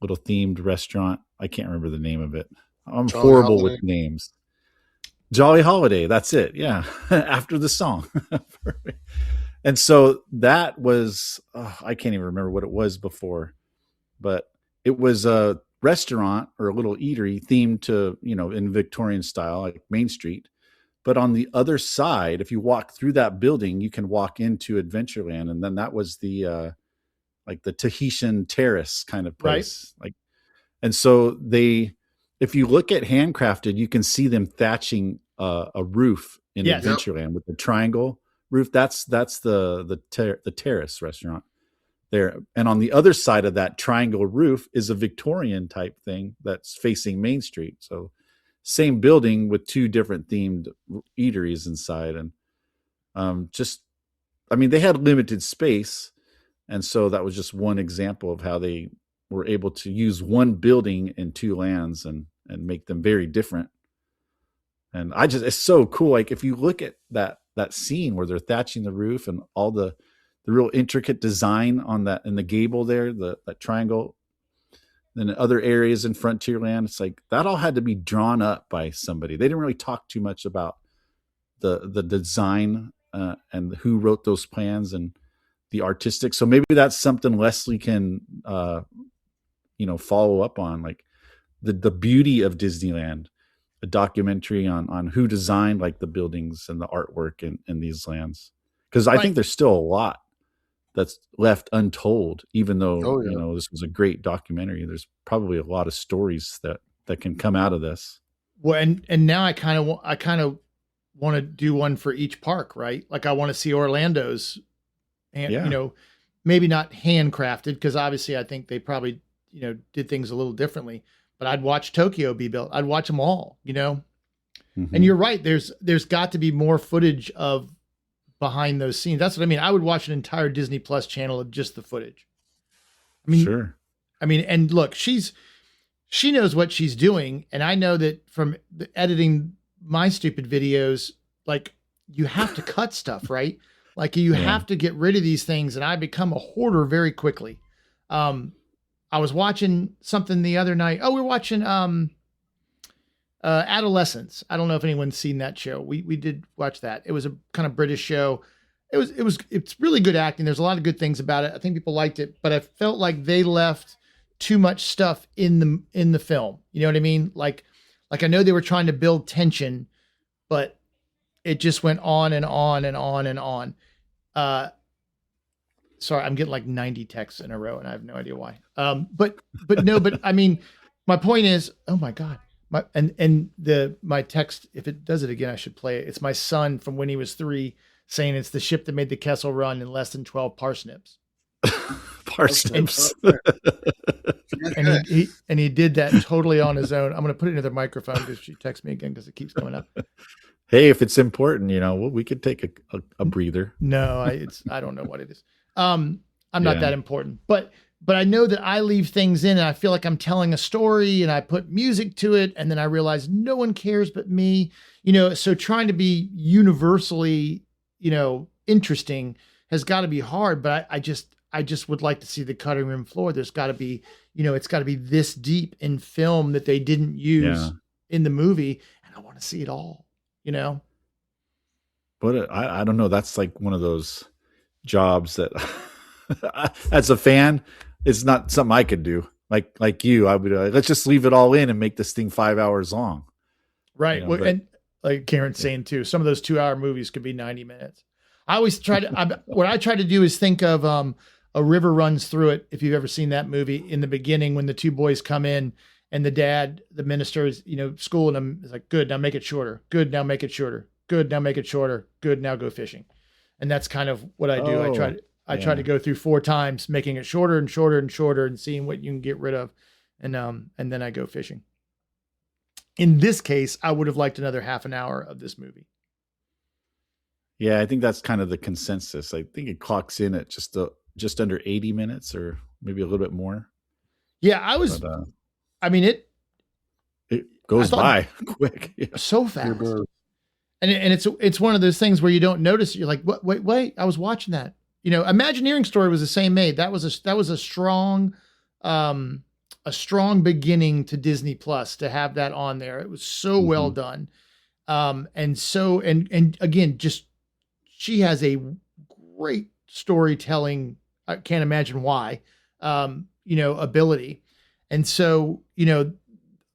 little themed restaurant. I can't remember the name of it. I'm Jolly horrible Holiday. with names. Jolly Holiday. That's it. Yeah. After the song. And so that was, I can't even remember what it was before, but it was a restaurant or a little eatery themed to, in Victorian style, like Main Street. But on the other side, if you walk through that building, you can walk into Adventureland. And then that was the, like the Tahitian terrace kind of place. Right. And so if you look at Handcrafted, you can see them thatching a roof in Adventureland with the triangle roof. That's the terrace restaurant there. And on the other side of that triangle roof is a Victorian type thing that's facing Main Street. So same building with two different themed eateries inside. And they had limited space. And so that was just one example of how they were able to use one building in two lands and make them very different. And it's so cool. Like if you look at that scene where they're thatching the roof and all the real intricate design on that in the gable there, that triangle, then other areas in Frontierland, it's like that all had to be drawn up by somebody. They didn't really talk too much about the design and who wrote those plans and the artistic. So maybe that's something Leslie can, follow up on, like the beauty of Disneyland, a documentary on who designed like the buildings and the artwork in these lands. Cause I think there's still a lot that's left untold, even though, this was a great documentary. There's probably a lot of stories that can come out of this. Well, and now I kind of want to do one for each park, right? Like I want to see Orlando's. And, maybe not handcrafted because obviously I think they probably, did things a little differently, but I'd watch Tokyo be built. I'd watch them all, Mm-hmm. And you're right. There's got to be more footage of behind those scenes. That's what I mean. I would watch an entire Disney Plus channel of just the footage. I mean, sure. I mean, and look, she knows what she's doing. And I know that from editing my stupid videos, like you have to cut stuff, right? Like you have to get rid of these things. And I become a hoarder very quickly. I was watching something the other night. Oh, we're watching Adolescence. I don't know if anyone's seen that show. We did watch that. It was a kind of British show. It's really good acting. There's a lot of good things about it. I think people liked it, but I felt like they left too much stuff in the film. You know what I mean? Like I know they were trying to build tension, but it just went on and on and on and on. Sorry, I'm getting like 90 texts in a row and I have no idea why. But I mean, my point is, oh my God. My text, if it does it again, I should play it. It's my son from when he was 3 saying it's the ship that made the Kessel Run in less than 12 parsnips. Parsnips. And he did that totally on his own. I'm going to put it into the microphone because she texts me again because it keeps coming up. Hey, if it's important, we could take a breather. No, I don't know what it is. I'm not that important, but but I know that I leave things in and I feel like I'm telling a story and I put music to it. And then I realize no one cares but me, so trying to be universally, interesting has got to be hard, but I just would like to see the cutting room floor. There's got to be, it's got to be this deep in film that they didn't use in the movie. And I want to see it all, But I don't know. That's like one of those jobs that as a fan, it's not something I could do. Like you, I would let's just leave it all in and make this thing 5 hours long. Right. And like Karen's saying too, some of those 2-hour movies could be 90 minutes. I always try to, what I try to do is think of A River Runs Through It. If you've ever seen that movie, in the beginning, when the two boys come in and the dad, the minister is, schooling them, is like, good, now make it shorter. Good, now make it shorter. Good, now make it shorter. Good, now go fishing. And that's kind of what I do. I try to go through 4 times, making it shorter and shorter and shorter and seeing what you can get rid of. And then I go fishing. In this case, I would have liked another half an hour of this movie. Yeah, I think that's kind of the consensus. I think it clocks in at just under 80 minutes or maybe a little bit more. Yeah, it goes by quick. Yeah. So fast. And it's one of those things where you don't notice. You're like, wait, I was watching that. Imagineering Story was the same made. That was a strong beginning to Disney Plus to have that on there. It was so well done. And again, just, she has a great storytelling. I can't imagine why, ability. And so,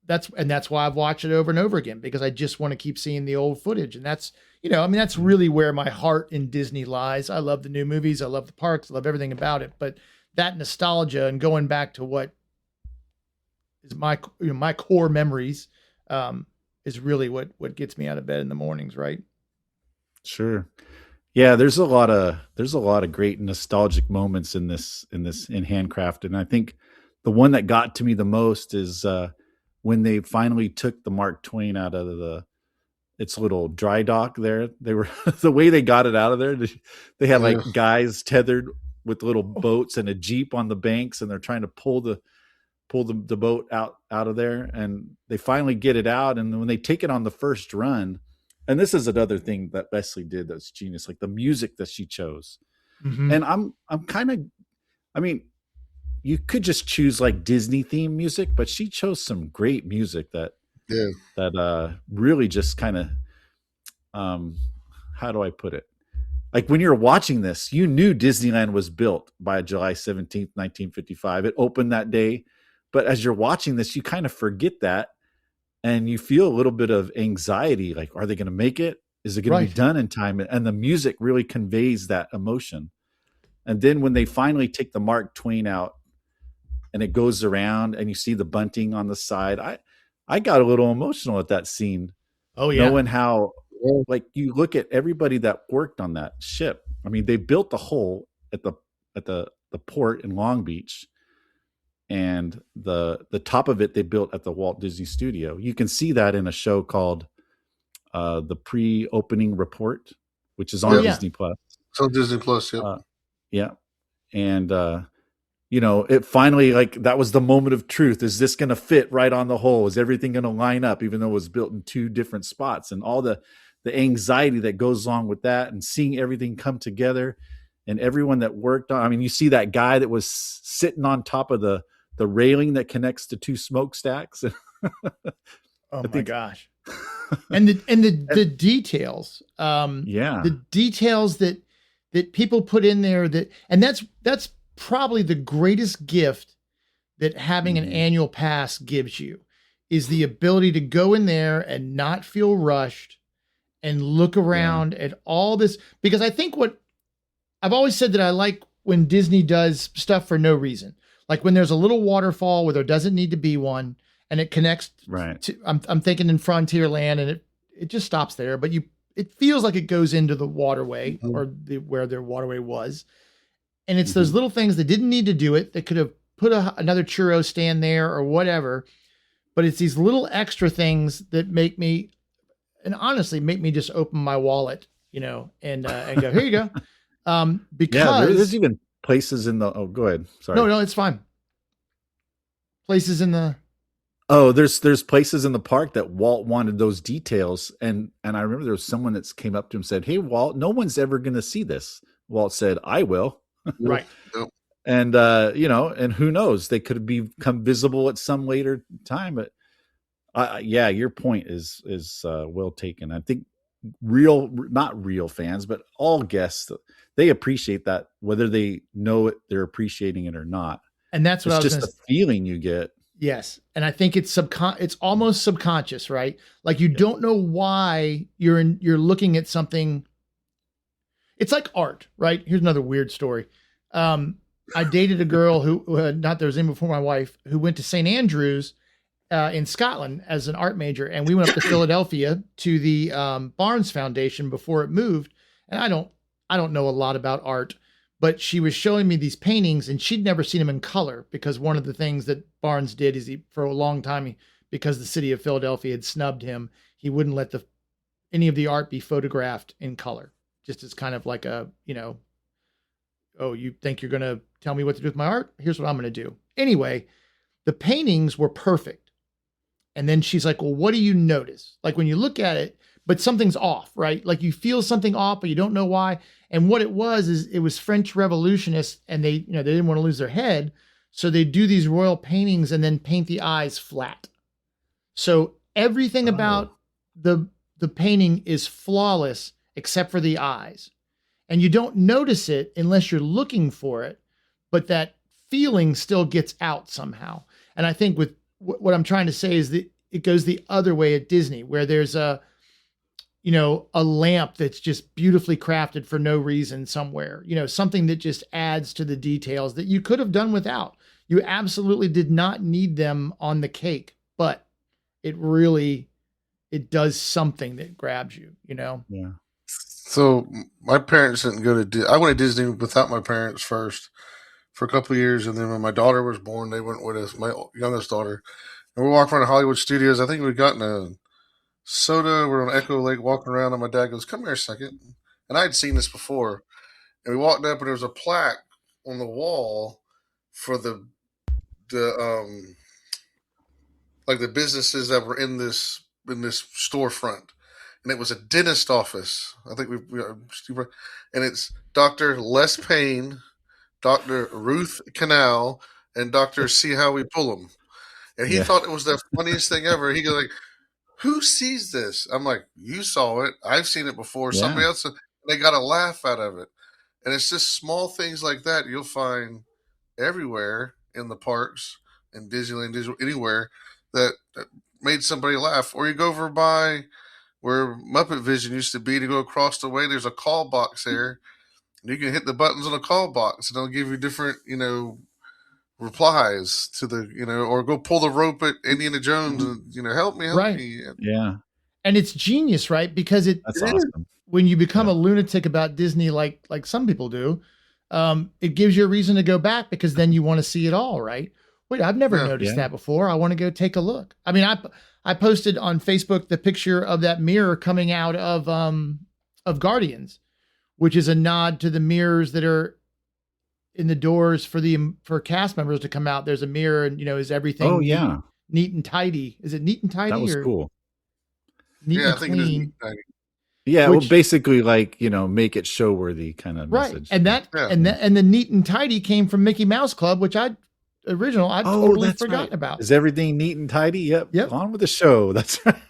that's why I've watched it over and over again, because I just want to keep seeing the old footage. And that's, that's really where my heart in Disney lies. I love the new movies. I love the parks. I love everything about it. But that nostalgia and going back to what is my core memories, is really what gets me out of bed in the mornings. Right. Sure. Yeah. There's a lot of great nostalgic moments in Handcrafted. And I think the one that got to me the most is, when they finally took the Mark Twain out of its little dry dock there. They were the way they got it out of there. They had like guys tethered with little boats and a Jeep on the banks, and they're trying to pull the boat out of there. And they finally get it out. And when they take it on the first run, and this is another thing that Leslie did that's genius, like the music that she chose. Mm-hmm. And I'm kind of, you could just choose like Disney theme music, but she chose some great music that really just kind of, how do I put it? Like when you're watching this, you knew Disneyland was built by July 17th, 1955. It opened that day. But as you're watching this, you kind of forget that. And you feel a little bit of anxiety. Like, are they going to make it? Is it going to be done in time? And the music really conveys that emotion. And then when they finally take the Mark Twain out, and it goes around and you see the bunting on the side, I got a little emotional at that scene. Oh yeah. Knowing how, like, you look at everybody that worked on that ship. I mean, they built the hole at the port in Long Beach, and the top of it they built at the Walt Disney Studio. You can see that in a show called the Pre-Opening Report, which is on Disney Plus. So Disney Plus, yeah. And it finally, like, that was the moment of truth. Is this going to fit right on the hole? Is everything going to line up, even though it was built in 2 different spots? And all the anxiety that goes along with that, and seeing everything come together, and everyone that worked on. You see that guy that was sitting on top of the railing that connects to 2 smokestacks. Oh my gosh! and the details, the details that people put in there, that's probably the greatest gift that having an annual pass gives you, is the ability to go in there and not feel rushed and look around at all this. Because I think what I've always said, that I like when Disney does stuff for no reason, like when there's a little waterfall where there doesn't need to be one, and it connects to, I'm thinking in Frontierland, and it just stops there, but it feels like it goes into the waterway, or where their waterway was. And it's those little things that didn't need to do it. They could have put another churro stand there or whatever, but it's these little extra things that make me just open my wallet, and go, here you go. Because there's even places in the. Oh, go ahead. Sorry. No, it's fine. Places in the. Oh, there's places in the park that Walt wanted those details, and I remember there was someone that came up to him and said, "Hey, Walt, no one's ever going to see this." Walt said, "I will." Right. And and who knows? They could become visible at some later time. But yeah, your point is well taken. I think not real fans, but all guests, they appreciate that, whether they know it, they're appreciating it or not. And that's what it's just the feeling you get. Yes. And I think it's almost subconscious, right? Like you don't know why you're looking at something. It's like art, right? Here's another weird story. I dated a girl who not there was in before my wife, who went to St. Andrews in Scotland as an art major. And we went up to Philadelphia to the Barnes Foundation before it moved. And I don't know a lot about art, but she was showing me these paintings and she'd never seen them in color, because one of the things that Barnes did is for a long time, because the city of Philadelphia had snubbed him, he wouldn't let any of the art be photographed in color, just as kind of like a, oh, you think you're going to tell me what to do with my art? Here's what I'm going to do. Anyway, the paintings were perfect. And then she's like, well, what do you notice? Like when you look at it, but something's off, right? Like you feel something off, but you don't know why. And what it was is it was French revolutionists, and they didn't want to lose their head. So they do these royal paintings and then paint the eyes flat. So everything about the painting is flawless except for the eyes. And you don't notice it unless you're looking for it, but that feeling still gets out somehow. And I think with what I'm trying to say is that it goes the other way at Disney, where there's a lamp that's just beautifully crafted for no reason somewhere, something that just adds to the details that you could have done without. You absolutely did not need them on the cake, but it does something that grabs you, Yeah. So my parents didn't go to I went to Disney without my parents first for a couple of years. And then when my daughter was born, they went with us, my youngest daughter. And we walked around Hollywood Studios. I think we'd gotten a soda. We're on Echo Lake walking around, and my dad goes, "Come here a second." And I had seen this before. And we walked up, and there was a plaque on the wall for the businesses that were in this storefront. And it was a dentist office. I think and it's Dr. Les Payne, Dr. Ruth Canal, and Dr. See How We Pull 'Em. And he thought it was the funniest thing ever. He goes like, "Who sees this?" I'm like, "You saw it. I've seen it before. Yeah. Somebody else." They got a laugh out of it. And it's just small things like that you'll find everywhere in the parks, in Disneyland, anywhere that made somebody laugh. Or you go over by where Muppet Vision used to be, to go across the way, there's a call box there. And you can hit the buttons on a call box, and they'll give you different, replies to the, or go pull the rope at Indiana Jones and, help me. Yeah. And it's genius, right? Because that's awesome. When you become a lunatic about Disney, like some people do, it gives you a reason to go back, because then you want to see it all, right? Wait, I've never noticed that before. I want to go take a look. I mean, I posted on Facebook the picture of that mirror coming out of Guardians, which is a nod to the mirrors that are in the doors for cast members to come out. There's a mirror, and is everything neat and tidy? Is it neat and tidy? That was cool. Neat and I think it is neat and tidy. Yeah, well, basically, make it show worthy kind of message. And and the neat and tidy came from Mickey Mouse Club, which I'd totally forgotten about. Is everything neat and tidy? Yep. On with the show. That's right.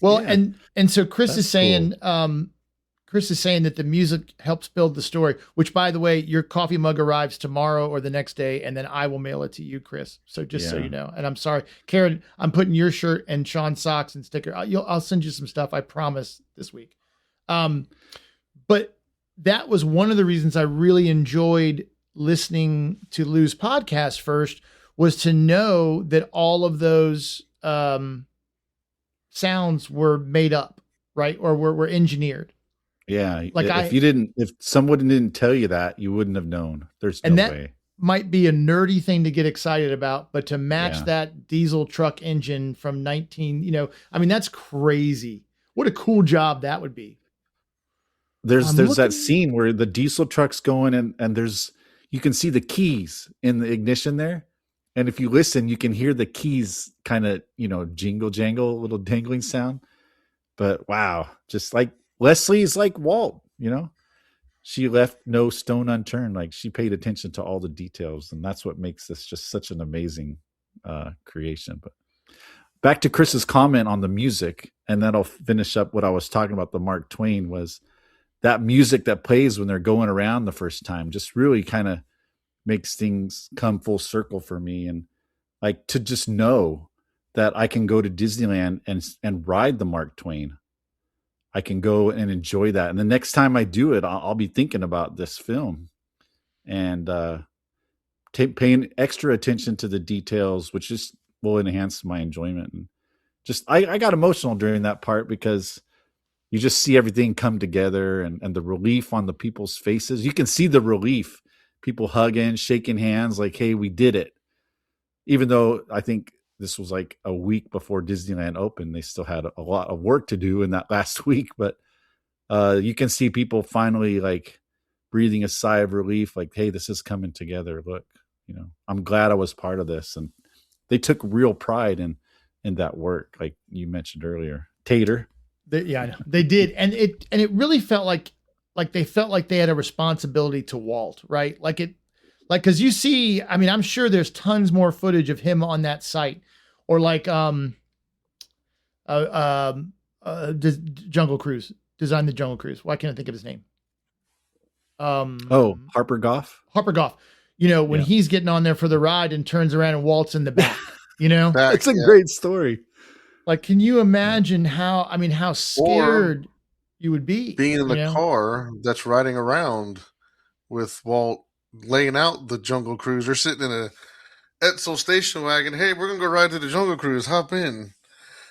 Well, and so Chris is saying, that the music helps build the story, which, by the way, your coffee mug arrives tomorrow or the next day, and then I will mail it to you, Chris. So just so you know. And I'm sorry, Karen, I'm putting your shirt and Sean's socks and sticker. I'll send you some stuff, I promise, this week. But that was one of the reasons I really enjoyed listening to Lou's podcast first, was to know that all of those sounds were made up, right? Or were engineered. Yeah. If someone didn't tell you that, you wouldn't have known. There's no way. Might be a nerdy thing to get excited about, but to match that diesel truck engine from that's crazy. What a cool job that would be. There's that scene where the diesel truck's going and there's you can see the keys in the ignition there. And if you listen, you can hear the keys kind of, jingle jangle, little dangling sound. But wow, just like Leslie's like Walt, she left no stone unturned. Like she paid attention to all the details. And that's what makes this just such an amazing creation. But back to Chris's comment on the music, and that'll finish up what I was talking about. The Mark Twain was that music that plays when they're going around the first time just really kind of makes things come full circle for me. And like to just know that I can go to Disneyland and ride the Mark Twain. I can go and enjoy that. And the next time I do it, I'll be thinking about this film and paying extra attention to the details, which just will enhance my enjoyment. And just, I got emotional during that part because you just see everything come together and the relief on the people's faces. You can see the relief, people hugging, shaking hands like, hey, we did it. Even though I think this was like a week before Disneyland opened, they still had a lot of work to do in that last week, but you can see people finally like breathing a sigh of relief. Like, hey, this is coming together. Look, I'm glad I was part of this. And they took real pride in that work. Like you mentioned earlier, Tater. They did. And it really felt like they felt like they had a responsibility to Walt, right? Cause you see, I mean, I'm sure there's tons more footage of him on that site, or like, Jungle Cruise, designed the Jungle Cruise. Why can't I think of his name? Harper Goff. Harper Goff. When he's getting on there for the ride and turns around and Walt's in the back, It's a great story. Like, can you imagine how scared you would be being in the car that's riding around with Walt laying out the Jungle Cruise? They're sitting in a Etzel station wagon. Hey, we're going to go ride to the Jungle Cruise. Hop in.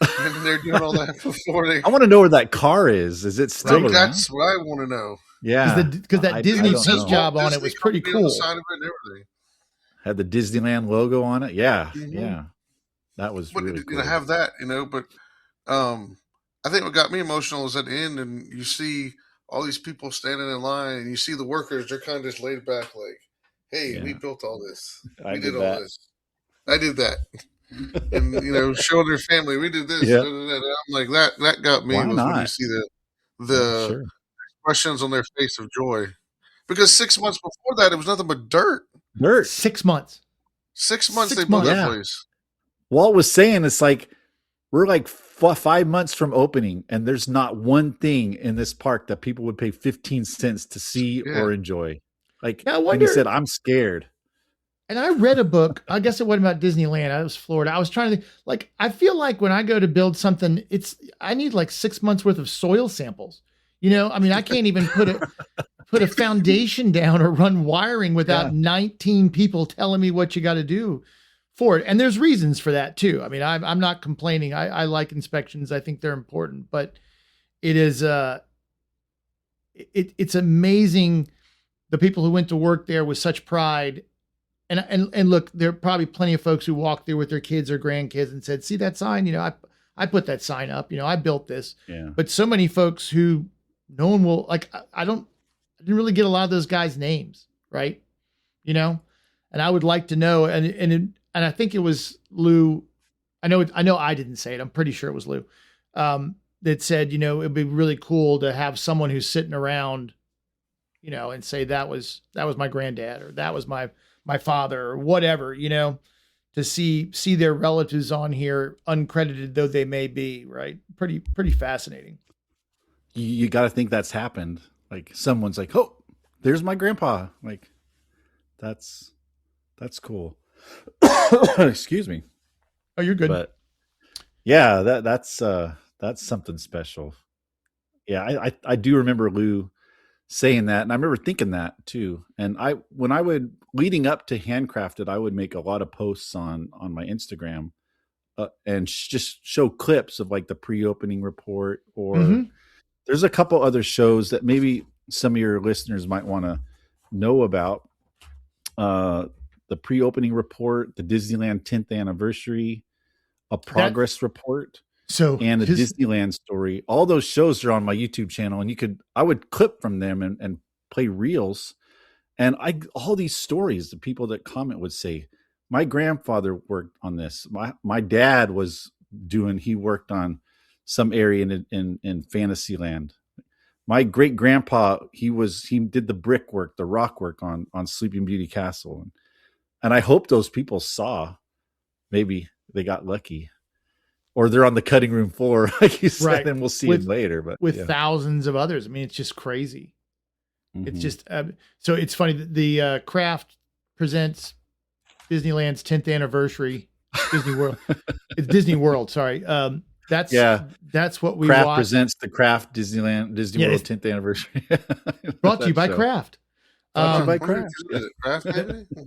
And they're doing all that before they... I want to know where that car is. Is it still around? That's what I want to know. Yeah. Because that Disney paint job on it was pretty cool. Side of it and everything. Had the Disneyland logo on it. Yeah. Mm-hmm. Yeah. That was really cool. Have that, but I think what got me emotional is at the end, and you see all these people standing in line, and you see the workers, they're kind of just laid back like, hey, we built all this. We did all this. I did that. And, showing their family, we did this. Yeah. I'm like, that got me. When you see the expressions on their face of joy. Because 6 months before that, it was nothing but dirt. 6 months. 6 months they built that place. Walt was saying it's like we're like 5 months from opening, and there's not one thing in this park that people would pay 15 cents to see or enjoy. Like, when he said, I'm scared. And I read a book, I guess it wasn't about Disneyland, it was Florida. I was trying to think, like, I feel like when I go to build something, I need like 6 months worth of soil samples. I mean, I can't even put a foundation down or run wiring without 19 people telling me what you got to do for it. And there's reasons for that too. I mean, I'm not complaining. I like inspections. I think they're important, but it is, it's amazing. The people who went to work there with such pride. And look, there are probably plenty of folks who walked there with their kids or grandkids and said, see that sign? I put that sign up, I built this, but so many folks who no one will I didn't really get a lot of those guys' names. Right. And I would like to know, and I think it was Lou. I know I didn't say it. I'm pretty sure it was Lou that said, it'd be really cool to have someone who's sitting around, and say that was my granddad, or that was my father, or whatever, to see their relatives on here, uncredited though they may be, right? Pretty fascinating. You got to think that's happened. Like someone's like, oh, there's my grandpa. Like that's cool. Excuse me. Oh, you're good. But yeah, that's something special. Yeah. I do remember Lou saying that. And I remember thinking that too. And when I would, leading up to Handcrafted, I would make a lot of posts on my Instagram and just show clips of like the pre-opening report, or there's a couple other shows that maybe some of your listeners might want to know about. The pre-opening report, the Disneyland 10th anniversary, a progress report, and a Disneyland story. All those shows are on my YouTube channel, and I would clip from them and play reels. And all these stories, the people that comment would say, my grandfather worked on this. My dad he worked on some area in Fantasyland. My great grandpa, he did the brickwork, the rock work on Sleeping Beauty Castle. And I hope those people saw, maybe they got lucky, or they're on the cutting room floor, like you said, right. And we'll see them later. But with thousands of others, I mean, it's just crazy. Mm-hmm. It's just so it's funny that the Craft presents Disneyland's 10th anniversary. Disney World, it's Disney World. Sorry, that's what we Craft watch. Presents the Craft Disney World 10th anniversary. Brought to you by Craft. By Craft.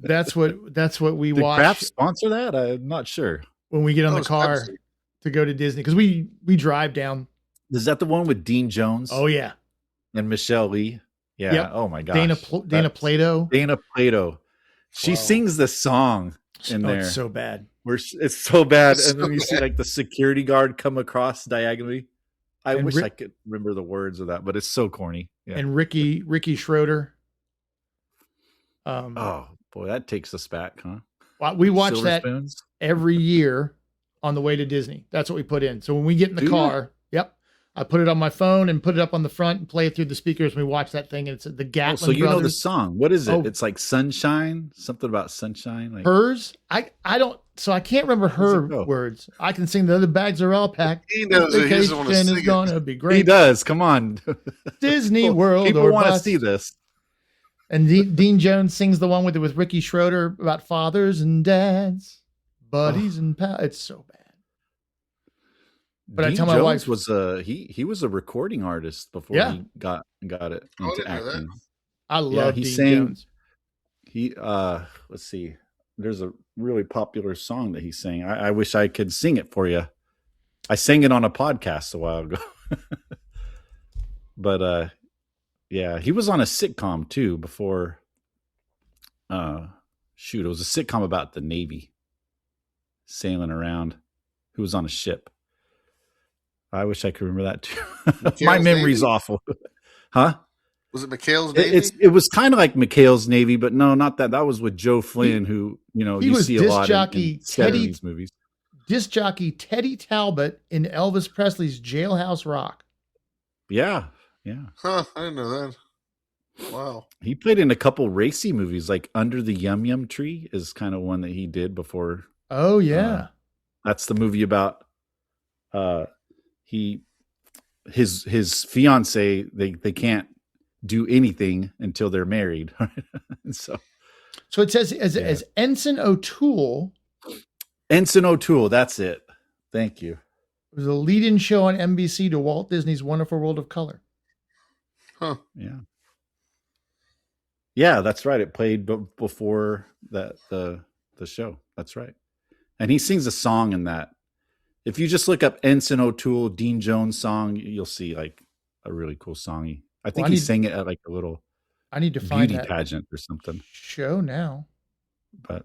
That's what we watch. Craft sponsor that? I'm not sure. When we get on the car to go to Disney, because we drive down. Is that the one with Dean Jones? Oh yeah, and Michelle Lee. Yeah. Yep. Oh my gosh. Dana Plato. Dana Plato. She sings the song in there. It's so bad. It's so bad. And then you see like the security guard come across diagonally. I wish I could remember the words of that, but it's so corny. Yeah. And Ricky Schroeder. Oh boy, that takes us back, huh? We watch that every year on the way to Disney. That's what we put in. So when we get in the car, I put it on my phone and put it up on the front and play it through the speakers. And we watch that thing, and it's the Gatlin so you Brothers. Know the song. What is it? It's like Sunshine, something about sunshine. Like hers. I don't. So I can't remember her words. I can sing the other bags are all packed. He knows it. He's the one to sing is gonna be great. He does. Come on, Disney World. People want to see this. And Dean Jones sings the one with Ricky Schroeder about fathers and dads, buddies and pals. It's so bad. But Dean I tell my wife was he was a recording artist before he got it into acting. I love Dean Jones. He let's see. There's a really popular song that he sang. I wish I could sing it for you. I sang it on a podcast a while ago. But yeah, he was on a sitcom too before. It was a sitcom about the Navy sailing around. Who was on a ship. I wish I could remember that too. My memory's Navy? Awful. Huh? Was it McHale's Navy? It was kind of like McHale's Navy, but no, not that. That was with Joe Flynn, who you see a lot in these movies. Disc jockey Teddy Talbot in Elvis Presley's Jailhouse Rock. Yeah. Huh? I didn't know that. Wow. He played in a couple racy movies, like Under the Yum Yum Tree is kind of one that he did before. Oh yeah, that's the movie about. His fiance, they can't do anything until they're married. so it says as Ensign O'Toole. Ensign O'Toole, that's it. Thank you. It was a lead-in show on NBC to Walt Disney's Wonderful World of Color. Huh. Yeah. Yeah, that's right. It played before the show. That's right. And he sings a song in that. If you just look up Ensign O'Toole, Dean Jones song, you'll see like a really cool song. I think he sang it at like a little beauty pageant or something. Show now. But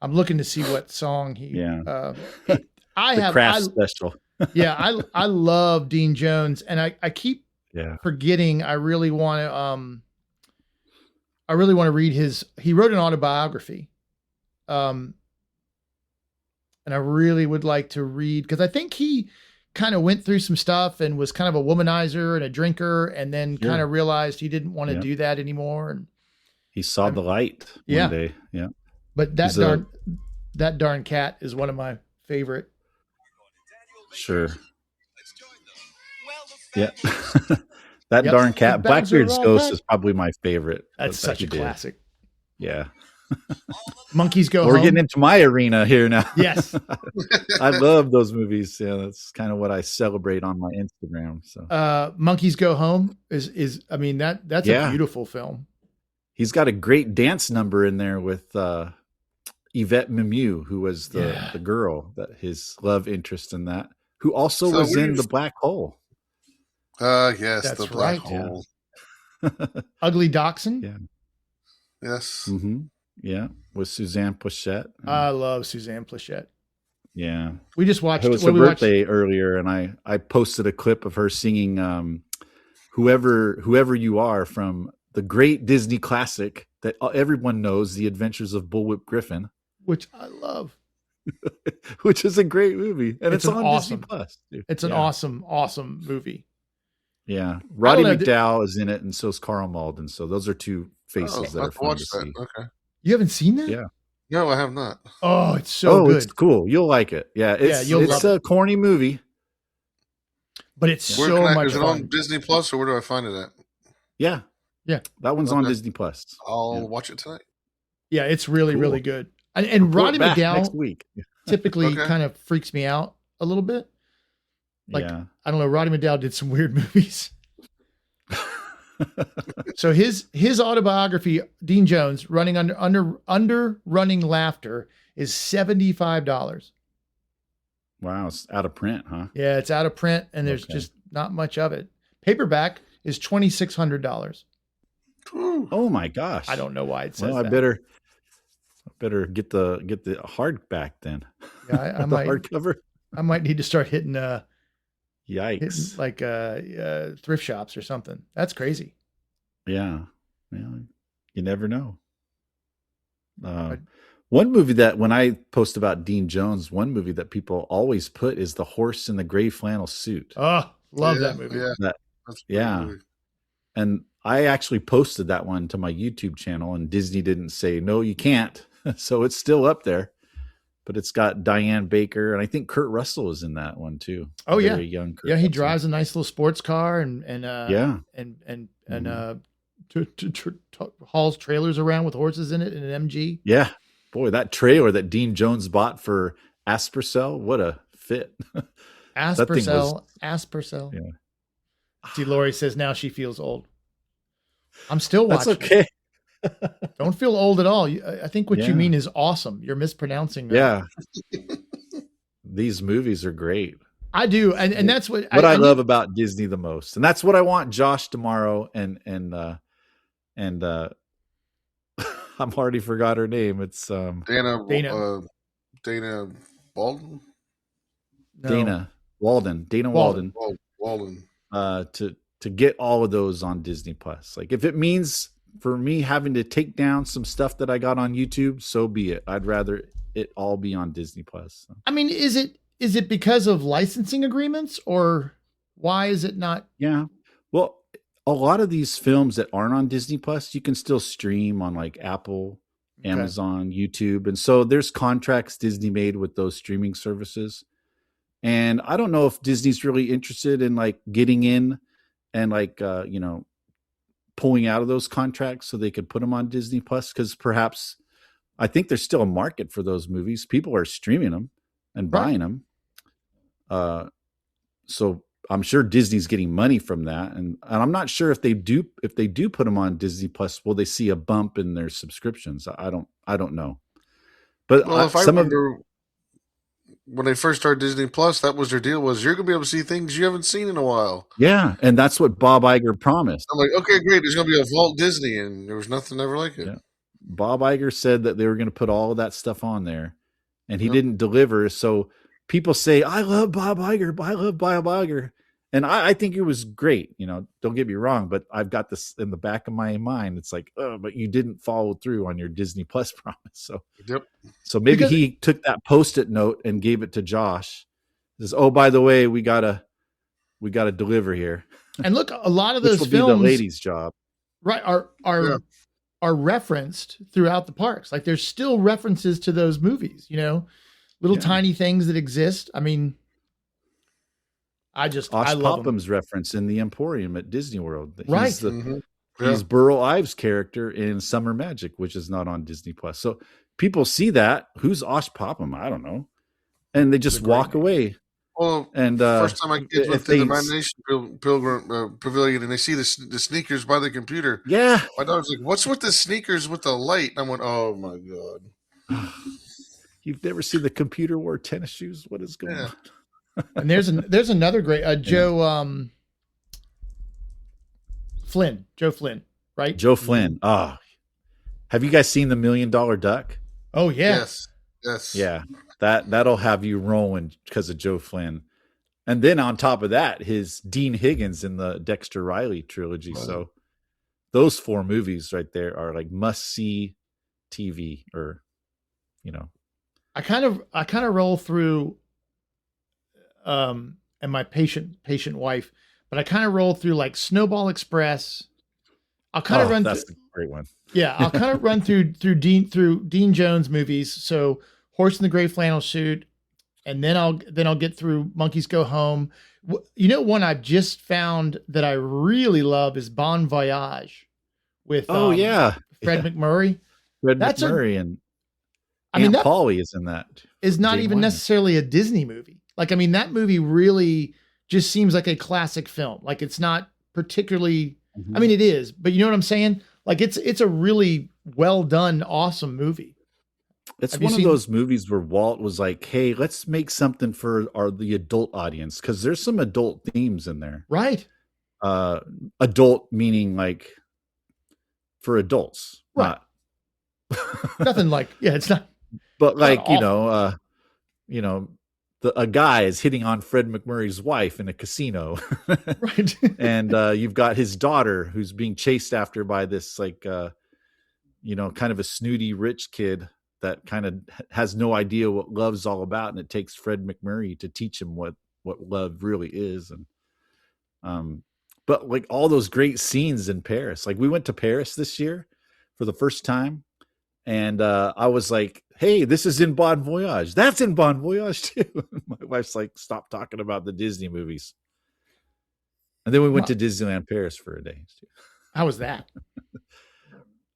I'm looking to see what song he. Yeah. Craft special. Yeah, I love Dean Jones, and I keep forgetting. I really want to read his. He wrote an autobiography. And I really would like to read, because I think he kind of went through some stuff and was kind of a womanizer and a drinker, and then kind of realized he didn't want to do that anymore. And he saw the light one day. Yeah. But that darn cat is one of my favorite. Sure. Yeah. That darn cat. Blackbeard's Ghost is probably my favorite. That's such a classic. Yeah. Monkeys Go Home. We're getting into my arena here now. Yes. I love those movies. Yeah, that's kind of what I celebrate on my Instagram. So Monkeys Go Home is I mean that's a beautiful film. He's got a great dance number in there with Yvette Mimieux, who was the girl, that his love interest in that, who also was in The Black Hole. Yes, that's The Black Hole. Yeah. Ugly Dachshund. Yeah. Yes. Mm-hmm. Yeah, with Suzanne Pleshette. I love Suzanne Pleshette. Yeah, we just watched. It was her birthday earlier, and I posted a clip of her singing "Whoever You Are" from the great Disney classic, that everyone knows, The Adventures of Bullwhip Griffin, which I love. which is a great movie, and it's on awesome, Disney Plus. Dude. It's an awesome movie. Yeah, Roddy McDowall is in it, and so is Carl Malden. So those are two faces that are fun to see. Okay, you haven't seen that? Yeah, no, I have not. Oh, it's so good. It's cool. You'll like it. Yeah, it's a corny movie, but it's much fun. Is it on Disney Plus, or where do I find it at? Yeah, that one's on Disney Plus. I'll watch it tonight. Yeah, it's really good. And Roddy McDowall next week typically kind of freaks me out a little bit. Like, I don't know, Roddy McDowall did some weird movies. So his autobiography, Dean Jones, running under running laughter, is $75. Wow, it's out of print, huh? Yeah, it's out of print, and there's just not much of it. Paperback is $2,600. Oh my gosh! I don't know why it says that. I better get the hardback then. Yeah, I might hardcover. I might need to start hitting yikes, like thrift shops or something. That's crazy. Yeah, you never know. One movie that when I post about Dean Jones, one movie that people always put is The Horse in the Gray Flannel Suit. Oh, love that movie. Yeah, and I actually posted that one to my YouTube channel, and Disney didn't say, no, you can't. So it's still up there, but it's got Diane Baker, and I think Kurt Russell is in that one too. Oh, yeah. Very young Kurt he Russell. drives a nice little sports car and hauls trailers around with horses in it in an MG. Yeah. Boy, that trailer that Dean Jones bought for Aspercell, what a fit. Aspercell. Yeah. See, Lori says now she feels old. I'm still watching. That's okay. Don't feel old at all. I think what you mean is awesome. You're mispronouncing that. Yeah. These movies are great. I do. And that's what I love about Disney the most. And that's what I want Josh tomorrow and I'm already forgot her name. It's Dana Walden. No. Dana Walden. Walden. To get all of those on Disney Plus. Like if it means for me having to take down some stuff that I got on YouTube, so be it. I'd rather it all be on Disney Plus. I mean, is it because of licensing agreements, or why is it not? Yeah. Well, a lot of these films that aren't on Disney Plus, you can still stream on like Apple, Amazon, YouTube. And so there's contracts Disney made with those streaming services. And I don't know if Disney's really interested in like getting in and like, pulling out of those contracts so they could put them on Disney Plus. Cause perhaps I think there's still a market for those movies. People are streaming them and buying them. So I'm sure Disney's getting money from that. And I'm not sure if they do put them on Disney Plus, will they see a bump in their subscriptions? I don't know. But I remember when they first started Disney Plus, that was their deal, was you're going to be able to see things you haven't seen in a while. Yeah. And that's what Bob Iger promised. I'm like, okay, great. There's going to be a Walt Disney, and there was nothing ever like it. Yeah. Bob Iger said that they were going to put all of that stuff on there, and he didn't deliver. So people say, I love Bob Iger. I love Bob Iger. And I think it was great. Don't get me wrong, but I've got this in the back of my mind. It's like, oh, but you didn't follow through on your Disney Plus promise. So, So maybe he took that Post-it note and gave it to Josh. He says, oh, by the way, we gotta deliver here. And look, a lot of those films, be the lady's job, right? Are referenced throughout the parks. Like there's still references to those movies. Little tiny things that exist. I mean. I love Popham's reference in the Emporium at Disney World. Right. He's Burl Ives' character in Summer Magic, which is not on Disney Plus. So people see that. Who's Osh Popham? I don't know. And they just walk away. Well, and first time I kids went to the Imagination Pilgrim Pavilion and they see the sneakers by the computer. Yeah. My daughter's like, what's with the sneakers with the light? And I went, oh my God. You've never seen the computer wore tennis shoes? What is going on? And there's another great Joe Flynn, right? Joe Flynn. Have you guys seen The $1 Million Duck? Oh yeah. Yes. Yeah. That'll have you rolling because of Joe Flynn. And then on top of that, his Dean Higgins in the Dexter Riley trilogy. Right. So those 4 movies right there are like must see TV, or I kind of roll through, and my patient wife, but I kind of roll through like Snowball Express. I'll kind of run. That's a great one. Yeah, I'll kind of run through Dean Jones movies. So Horse in the Gray Flannel Suit, and then I'll get through Monkeys Go Home. One I've just found that I really love is Bon Voyage with Fred McMurray. Fred McMurray and Polly is in that. Is not even necessarily a Disney movie. Like, I mean, that movie really just seems like a classic film. Like, it's not particularly. I mean, it is, but you know what I'm saying? Like, it's a really well done, awesome movie. It's one of those movies where Walt was like, "Hey, let's make something for the adult audience," because there's some adult themes in there. Right. Adult meaning like for adults, right? Nothing like it's not. But like a guy is hitting on Fred McMurray's wife in a casino, right? And you've got his daughter who's being chased after by this like kind of a snooty rich kid that kind of has no idea what love's all about, and it takes Fred McMurray to teach him what love really is. And but like all those great scenes in Paris, like we went to Paris this year for the first time, and I was like, "Hey, this is in Bon Voyage. That's in Bon Voyage too." My wife's like, "Stop talking about the Disney movies." And then we went to Disneyland Paris for a day. How was that?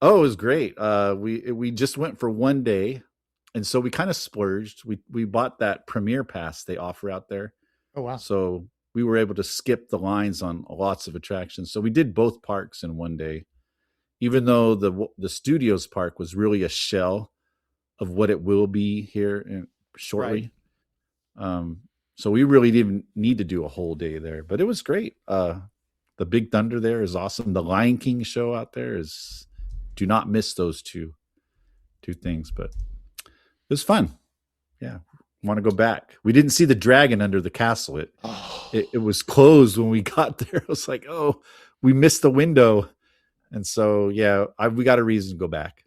Oh, it was great. We just went for one day, and so we kind of splurged. We bought that premiere pass they offer out there. Oh wow! So we were able to skip the lines on lots of attractions. So we did both parks in one day, even though the Studios park was really a shell of what it will be here shortly. Right. So we really didn't need to do a whole day there, but it was great. The Big Thunder there is awesome. The Lion King show out there is. Do not miss those two things, but it was fun. Yeah. Want to go back. We didn't see the dragon under the castle. It was closed when we got there. I was like, oh, we missed the window. And so, yeah, we got a reason to go back.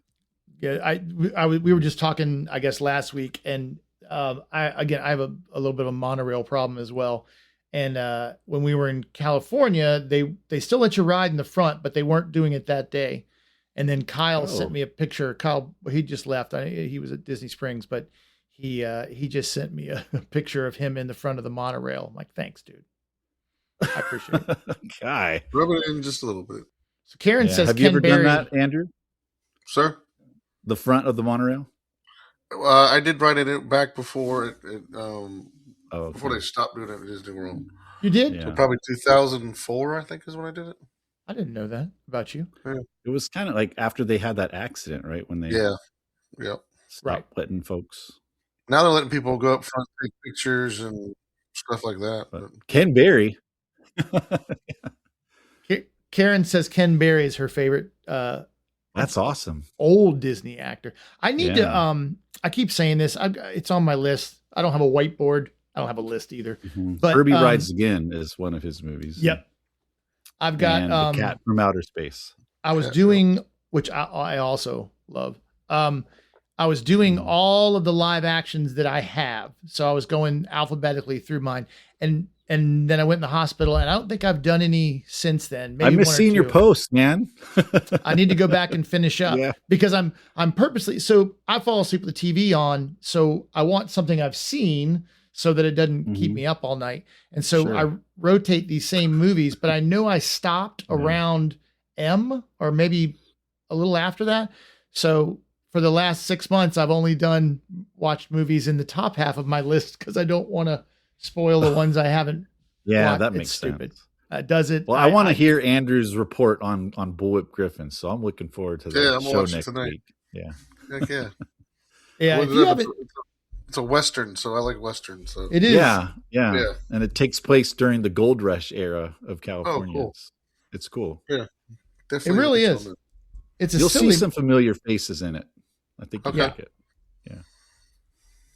Yeah. We were just talking, I guess, last week, and I have a little bit of a monorail problem as well. And when we were in California, they still let you ride in the front, but they weren't doing it that day. And then Kyle sent me a picture. Kyle, he just left. He was at Disney Springs, but he just sent me a picture of him in the front of the monorail. I'm like, thanks, dude. I appreciate it. Guy. Rub it in just a little bit. So Karen says, have you ever done that, Andrew? Sir? The front of the monorail? I did ride it back before before they stopped doing it at Disney World. You did? So probably 2004, I think, is when I did it. I didn't know that about you. Yeah. It was kind of like after they had that accident, right? When they stopped letting folks. Now they're letting people go up front, take pictures and stuff like that. But Ken Berry. Karen says Ken Berry is her favorite. That's awesome. Old Disney actor. I need to. I keep saying this. It's on my list. I don't have a whiteboard. I don't have a list either. Mm-hmm. But Herbie Rides Again is one of his movies. Yep. I've got The Cat from Outer Space. I was doing, which I also love. I was doing all of the live actions that I have. So I was going alphabetically through mine, and then I went in the hospital, and I don't think I've done any since then. Maybe I miss seeing your posts, man. I need to go back and finish up because I'm purposely, so I fall asleep with the TV on. So I want something I've seen so that it doesn't keep me up all night. And so I rotate these same movies, but I know I stopped around M or maybe a little after that. So for the last 6 months, I've only watched movies in the top half of my list because I don't want to spoil the ones I haven't. Yeah, that makes stupid. Sense. Does it? Well, I want to hear Andrew's report on Bullwhip Griffin, so I'm looking forward to that show next week. Yeah. Heck yeah. Yeah. If you haven't, it's a Western, so I like Western. So it is. Yeah. And it takes place during the gold rush era of California. Oh, cool. It's cool. Yeah, definitely. It really is. You'll see some familiar faces in it. I think you like it. Yeah.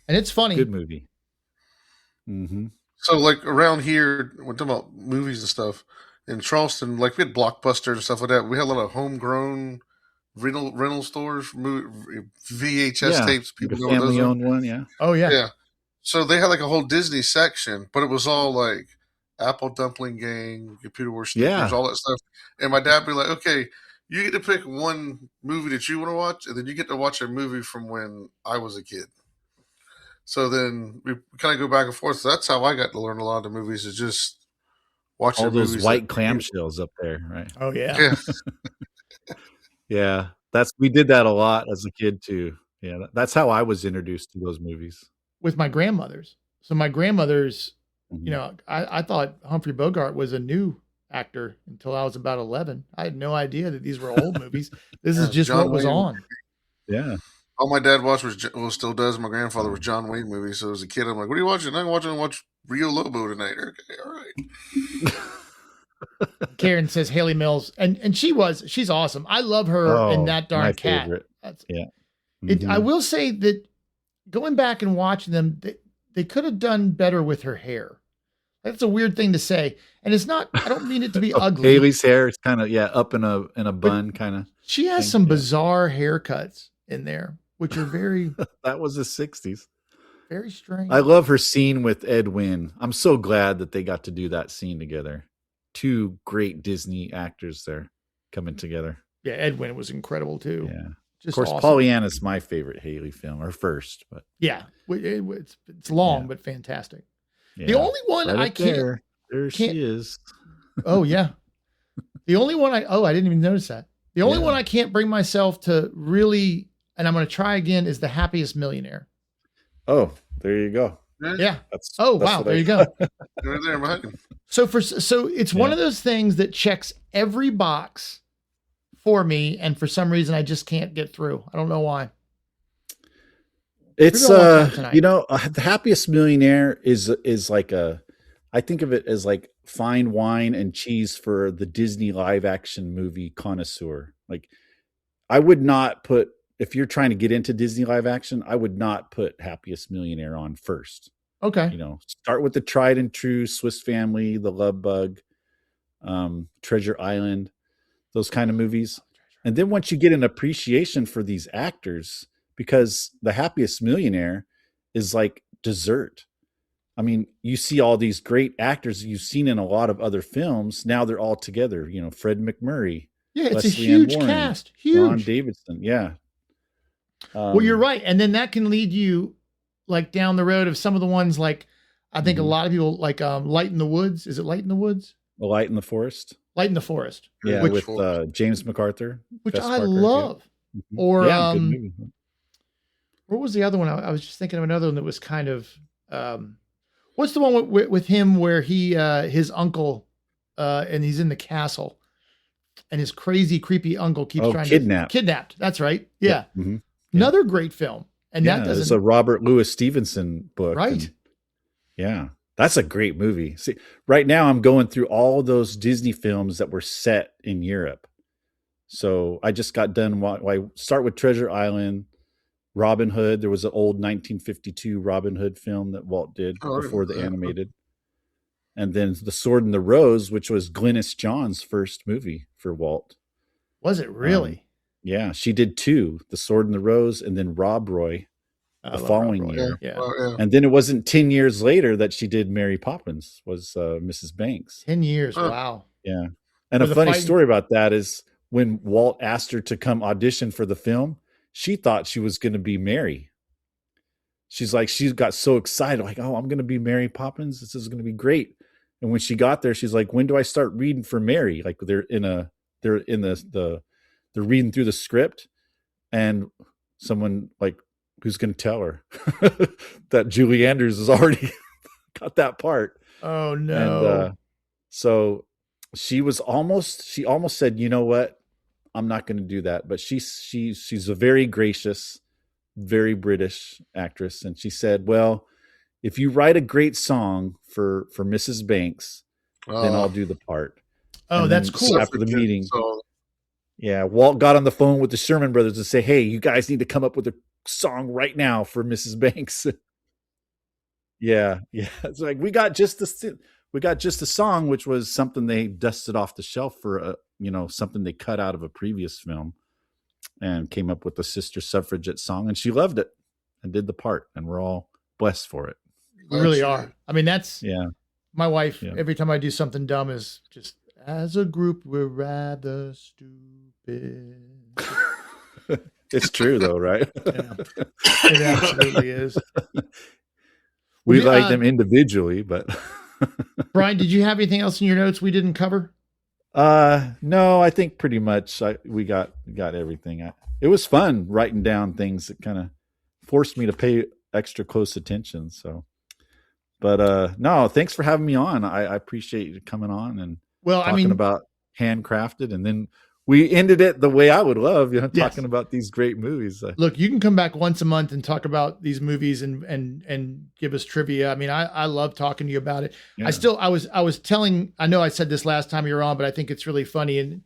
And it's funny. Good movie. Mm-hmm. So, like around here, we're talking about movies and stuff. in Charleston, like we had Blockbuster and stuff like that. We had a lot of homegrown rental stores, VHS tapes. Like People a know what those family are. owned one. Yeah. Oh yeah. Yeah. So they had like a whole Disney section, but it was all like Apple Dumpling Gang, Computer Wars stickers, Yeah. all that stuff. And my dad would be like, okay, you get to pick one movie that you want to watch, and then you get to watch a movie from when I was a kid. So then we kind of go back and forth. So that's how I got to learn a lot of the movies, is just watching All those movies white clamshells up there, right? Oh yeah. Yeah. Yeah. We did that a lot as a kid too. Yeah. That's how I was introduced to those movies. With my grandmothers. So my grandmothers, Mhm. you know, I thought Humphrey Bogart was a new actor until I was about 11. I had no idea that these were old movies. This is just John what was Wayne. on. Yeah. All my dad watched still does. My grandfather was John Wayne movies. So as a kid, I'm like, what are you watching? I'm watch Rio Lobo tonight. Okay, all right. Karen says Haley Mills, and she's awesome. I love her and that darn my cat. favorite. That's, Yeah. I will say that going back and watching them, they could have done better with her hair. That's a weird thing to say, and it's not. I don't mean it to be ugly. Haley's hair is kind of up in a bun kind of. She has some bizarre haircuts in there, which are very That was the 60s. very strange. I love her scene with Ed Wynn. I'm so glad that they got to do that scene together. Two great Disney actors there coming together. Yeah, Edwin was incredible too. Yeah. Just Of course, awesome. Pollyanna's my favorite Haley film, or first, but Yeah, it's long but fantastic. The only one I can't. There she is. Oh yeah, the only one I didn't even notice that. The only one I can't bring myself to really, and I'm going to try again, is The Happiest Millionaire. Oh, there you go. Yeah. That's Wow. There you go. Right there behind him. So it's one of those things that checks every box for me, and for some reason I just can't get through. I don't know why. It's tonight. The Happiest Millionaire is like I think of it as like fine wine and cheese for the Disney live action movie connoisseur. Like, I would not put, if you're trying to get into Disney live action, I would not put Happiest Millionaire on first. Okay. Start with the tried and true Swiss Family, The Love Bug, Treasure Island, those kind of movies. And then once you get an appreciation for these actors, because The Happiest Millionaire is like dessert. I mean, you see all these great actors you've seen in a lot of other films. Now they're all together. Fred McMurray. Yeah, it's Leslie a huge Warren, cast. Huge. Ron Davidson. Yeah. Well, you're right. And then that can lead you like down the road of some of the ones like I think a lot of people like Light in the Woods. Is it Light in the Woods? The Light in the Forest. Light in the Forest. Yeah, with James MacArthur. Which Jess I Parker, love. yeah. Or good movie. what was the other one? I was just thinking of another one that was kind of what's the one with him where he his uncle and he's in the castle and his crazy creepy uncle keeps trying to kidnapped. That's right. Yeah. Mm-hmm. Another great film. And that doesn't. It's a Robert Louis Stevenson book. Right. And that's a great movie. See, right now I'm going through all those Disney films that were set in Europe. So I just got done. I start with Treasure Island, Robin Hood. There was an old 1952 Robin Hood film that Walt did before the animated. And then The Sword and the Rose, which was Glynis John's first movie for Walt. Was it really? Yeah, she did two, The Sword and the Rose, and then Rob Roy the following year. Yeah. And then it wasn't 10 years later that she did Mary Poppins, was Mrs. Banks. 10 years. Wow. Yeah. And a funny story about that is when Walt asked her to come audition for the film, she thought she was going to be Mary. She's like, she got so excited, like, oh, I'm going to be Mary Poppins. This is going to be great. And when she got there, she's like, when do I start reading for Mary? Like they're reading through the script, and someone like, who's going to tell her that Julie Andrews has already got that part? Oh no. And so she almost said, you know what? I'm not going to do that. But she's a very gracious, very British actress. And she said, well, if you write a great song for Mrs. Banks, then I'll do the part. Oh, and that's cool. After the meeting. Yeah. Walt got on the phone with the Sherman Brothers and say, hey, you guys need to come up with a song right now for Mrs. Banks. Yeah. It's like, we got just we got Just a Song, which was something they dusted off the shelf for something they cut out of a previous film, and came up with the Sister Suffragette song, and she loved it and did the part, and we're all blessed for it. We really are. I mean, that's my wife. Yeah. Every time I do something dumb, is just, as a group we're rather stupid. It's true though, right? Yeah, it absolutely is. We like them individually, but Brian, did you have anything else in your notes we didn't cover? No, I think pretty much we got everything. It was fun writing down things that kind of forced me to pay extra close attention. So, but no, thanks for having me on. I appreciate you coming on and talking about Handcrafted, and then we ended it the way I would love, talking about these great movies. Look, you can come back once a month and talk about these movies and give us trivia. I mean, I love talking to you about it. Yeah. I was telling, I know I said this last time you were on, but I think it's really funny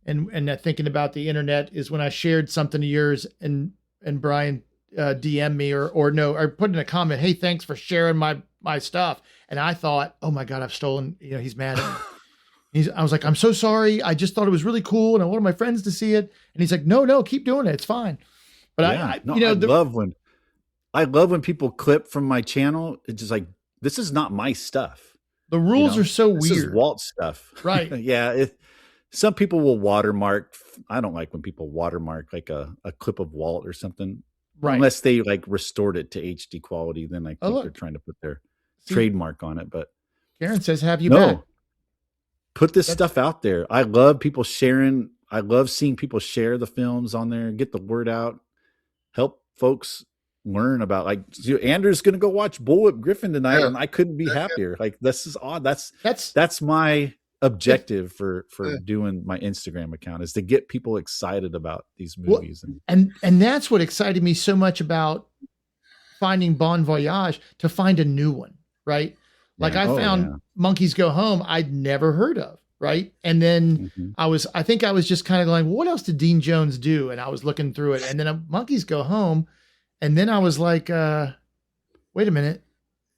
and thinking about the internet is when I shared something of yours and Brian DM me or put in a comment, hey, thanks for sharing my stuff. And I thought, oh my God, I've stolen, he's mad at me. I was like, I'm so sorry. I just thought it was really cool, and I wanted my friends to see it. And he's like, no, keep doing it. It's fine. But I love when people clip from my channel. It's just like, this is not my stuff. The rules are so weird. This is Walt stuff, right? Yeah. Some people will watermark. I don't like when people watermark like a clip of Walt or something, right? Unless they like restored it to HD quality, then I think they're trying to put their trademark on it. But Karen says, have you back? Put this stuff out there. I love people sharing. I love seeing people share the films on there, get the word out, help folks learn about, like, Andrew's going to go watch Bullwhip Griffin tonight, and I couldn't be happier. Like, this is odd. That's my objective for doing my Instagram account, is to get people excited about these movies. And that's what excited me so much about finding Bon Voyage, to find a new one, right? Like I found Monkeys Go Home I'd never heard of, right? And then I think I was just kind of going, what else did Dean Jones do? And I was looking through it, and then Monkeys Go Home, and then I was like, wait a minute,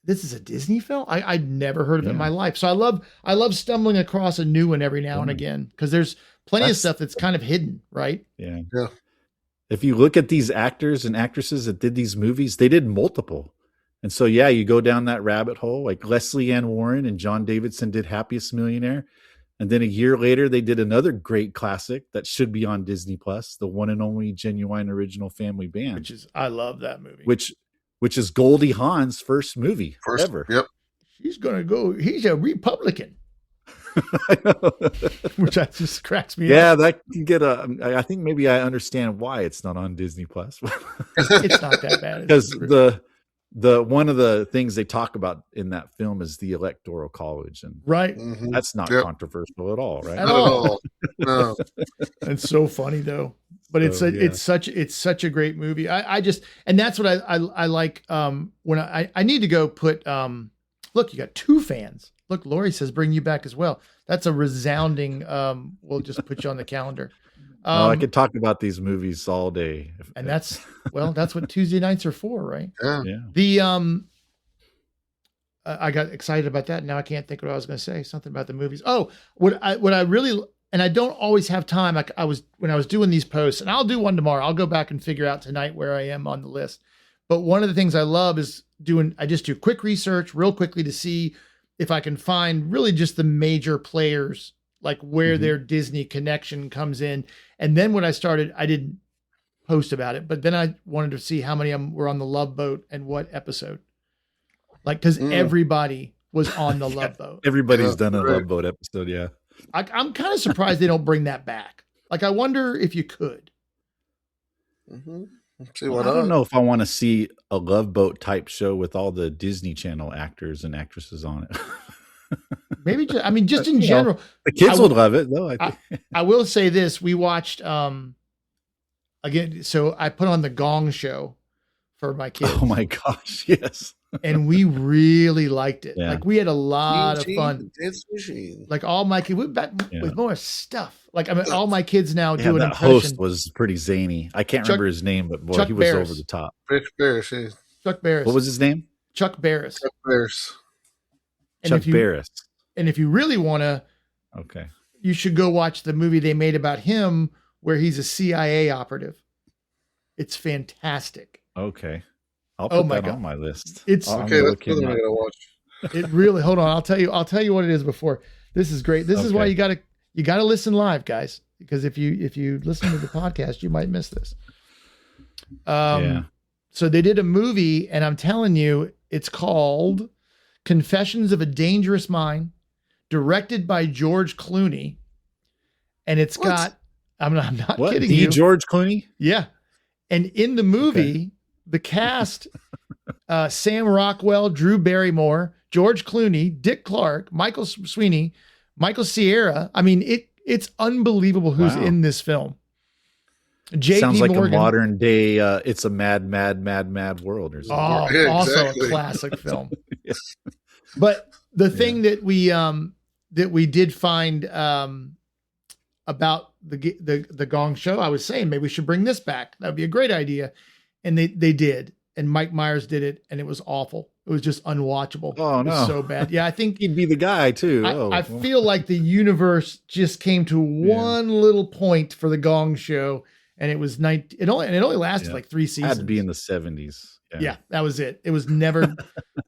this is a Disney film? I'd never heard of it in my life. So I love stumbling across a new one every now and again, because there's plenty of stuff that's kind of hidden, right? Yeah. If you look at these actors and actresses that did these movies, they did multiple. And so, you go down that rabbit hole, like Leslie Ann Warren and John Davidson did Happiest Millionaire. And then a year later, they did another great classic that should be on Disney Plus, The One and Only Genuine Original Family Band. I love that movie. Which is Goldie Hawn's first movie ever. Yep. He's a Republican. Which just cracks me up. Yeah, that can get I think maybe I understand why it's not on Disney Plus. It's not that bad. Because the one of the things they talk about in that film is the Electoral College, and that's not controversial at all, right? At all. No. It's so funny though, but it's such a great movie. I just, and that's what I like. When I need to go put. Look, you got two fans. Look, Lori says bring you back as well. That's a resounding. We'll just put you on the calendar. I could talk about these movies all day. And that's what Tuesday nights are for, right? Yeah. I got excited about that. Now I can't think what I was going to say. Something about the movies. Oh, what I really, and I don't always have time. Like when I was doing these posts, and I'll do one tomorrow. I'll go back and figure out tonight where I am on the list. But one of the things I love is I just do quick research real quickly to see if I can find really just the major players, like where their Disney connection comes in. And then when I started, I didn't post about it, but then I wanted to see how many of them were on the Love Boat and what episode. Like, because everybody was on the Love Boat. Everybody's done a Love Boat episode, yeah. I'm kind of surprised they don't bring that back. Like, I wonder if you could. I don't know if I want to see a Love Boat type show with all the Disney Channel actors and actresses on it. Maybe just in general, the kids would love it though. I will say this: we watched again. So I put on the Gong Show for my kids. Oh my gosh, yes! And we really liked it. Yeah. Like we had a lot of fun. Dance machine. Like all my kids, we're back with more stuff. Like all my kids now do an that impression. Host was pretty zany. I can't remember his name, but boy, Chuck he was Barris. over the top. Chuck Barris. What was his name? Chuck Barris. Chuck Barris. And Chuck Barris. And if you really want to, Okay. you should go watch the movie they made about him where he's a CIA operative. It's fantastic. Okay. I'll put that on my list. It's okay. That's what I'm going to watch. It really, hold on. I'll tell you what it is before. This is great. This is why you gotta listen live, guys, because if you listen to the podcast, you might miss this. So they did a movie, and I'm telling you, it's called Confessions of a Dangerous Mind, directed by George Clooney. And it's got, I'm not kidding you. George Clooney? Yeah. And in the movie, the cast, Sam Rockwell, Drew Barrymore, George Clooney, Dick Clark, Michael Sweeney, Michael Cera. I mean, it's unbelievable who's in this film. Sounds like Morgan. A modern day, it's a mad world or something. Oh, also a classic film. Yes. But the thing that we did find about the Gong Show, I was saying maybe we should bring this back. That would be a great idea. And they did. And Mike Myers did it, and it was awful. It was just unwatchable. Oh, no. It was so bad. Yeah, I think he'd be the guy too. I feel like the universe just came to one little point for the Gong Show, and it was it only lasted like 3 seasons. Had to be in the 70s. Yeah, that was it. It was never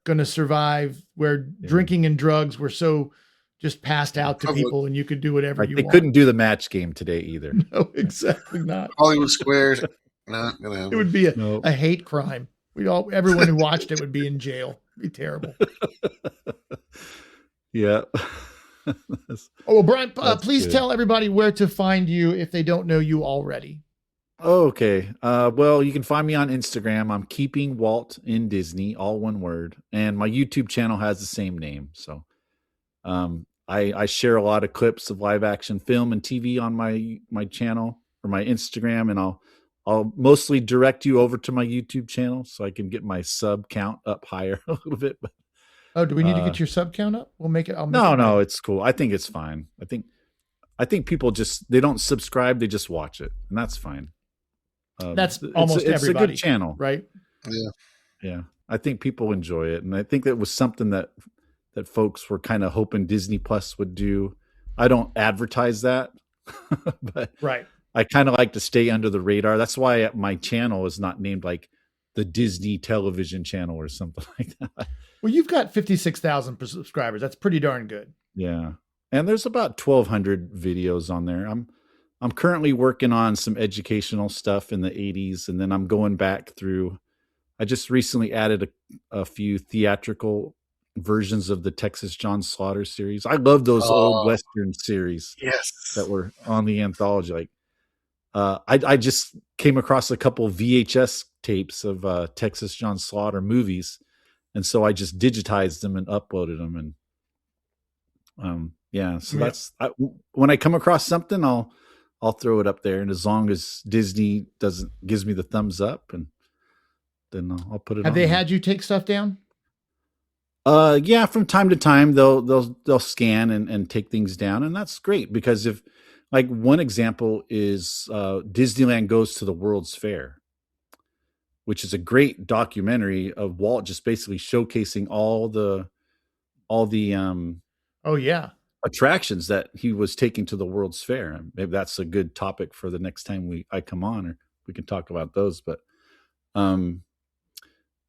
going to survive where drinking and drugs were so just passed out to people, and you could do whatever you want. They couldn't do the match game today either. No, exactly not. Hollywood Squares. Not gonna happen. It would be a hate crime. Everyone who watched it would be in jail. It'd be terrible. Yeah. Well, Brian, please tell everybody where to find you if they don't know you already. Okay. Well, you can find me on Instagram. I'm Keeping Walt in Disney, all one word. And my YouTube channel has the same name. So I share a lot of clips of live action film and TV on my channel or my Instagram, and I'll mostly direct you over to my YouTube channel so I can get my sub count up higher a little bit. But, do we need to get your sub count up? We'll make it. No, it's cool. I think it's fine. I think people they don't subscribe. They just watch it, and that's fine. That's almost everybody. It's a good channel, right? Yeah. Yeah. I think people enjoy it. And I think that was something that folks were kind of hoping Disney Plus would do. I don't advertise that, but right. I kind of like to stay under the radar. That's why my channel is not named like the Disney television channel or something like that. Well, you've got 56,000 subscribers. That's pretty darn good. Yeah. And there's about 1,200 videos on there. I'm currently working on some educational stuff in the 80s. And then I'm going back through, I just recently added a few theatrical versions of the Texas John Slaughter series. I love those old Western series that were on the anthology. Like, I just came across a couple VHS tapes of Texas John Slaughter movies, and so I just digitized them and uploaded them. And that's when I come across something, I'll throw it up there, and as long as Disney gives me the thumbs up, and then I'll put it. Have they had you take stuff down? Yeah, from time to time they'll scan and take things down, and that's great because if. Like one example is Disneyland Goes to the World's Fair, which is a great documentary of Walt just basically showcasing all the attractions that he was taking to the World's Fair. Maybe that's a good topic for the next time I come on, or we can talk about those. But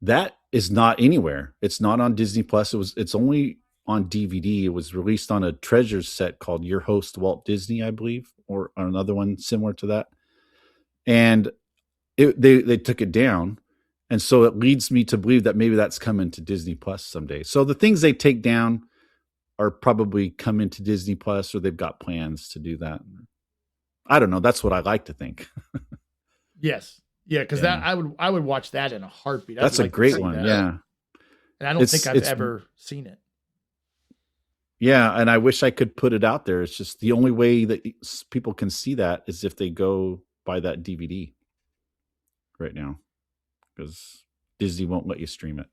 that is not anywhere. It's not on Disney Plus. It's only on DVD. It was released on a treasures set called Your Host Walt Disney, I believe, or another one similar to that. And they took it down. And so it leads me to believe that maybe that's coming to Disney Plus someday. So the things they take down are probably coming to Disney Plus, or they've got plans to do that. I don't know. That's what I like to think. Yes. Yeah. Because that I would watch that in a heartbeat. That's a great one. That. Yeah. And I don't think I've ever seen it. Yeah, and I wish I could put it out there. It's just the only way that people can see that is if they go buy that DVD right now, because Disney won't let you stream it.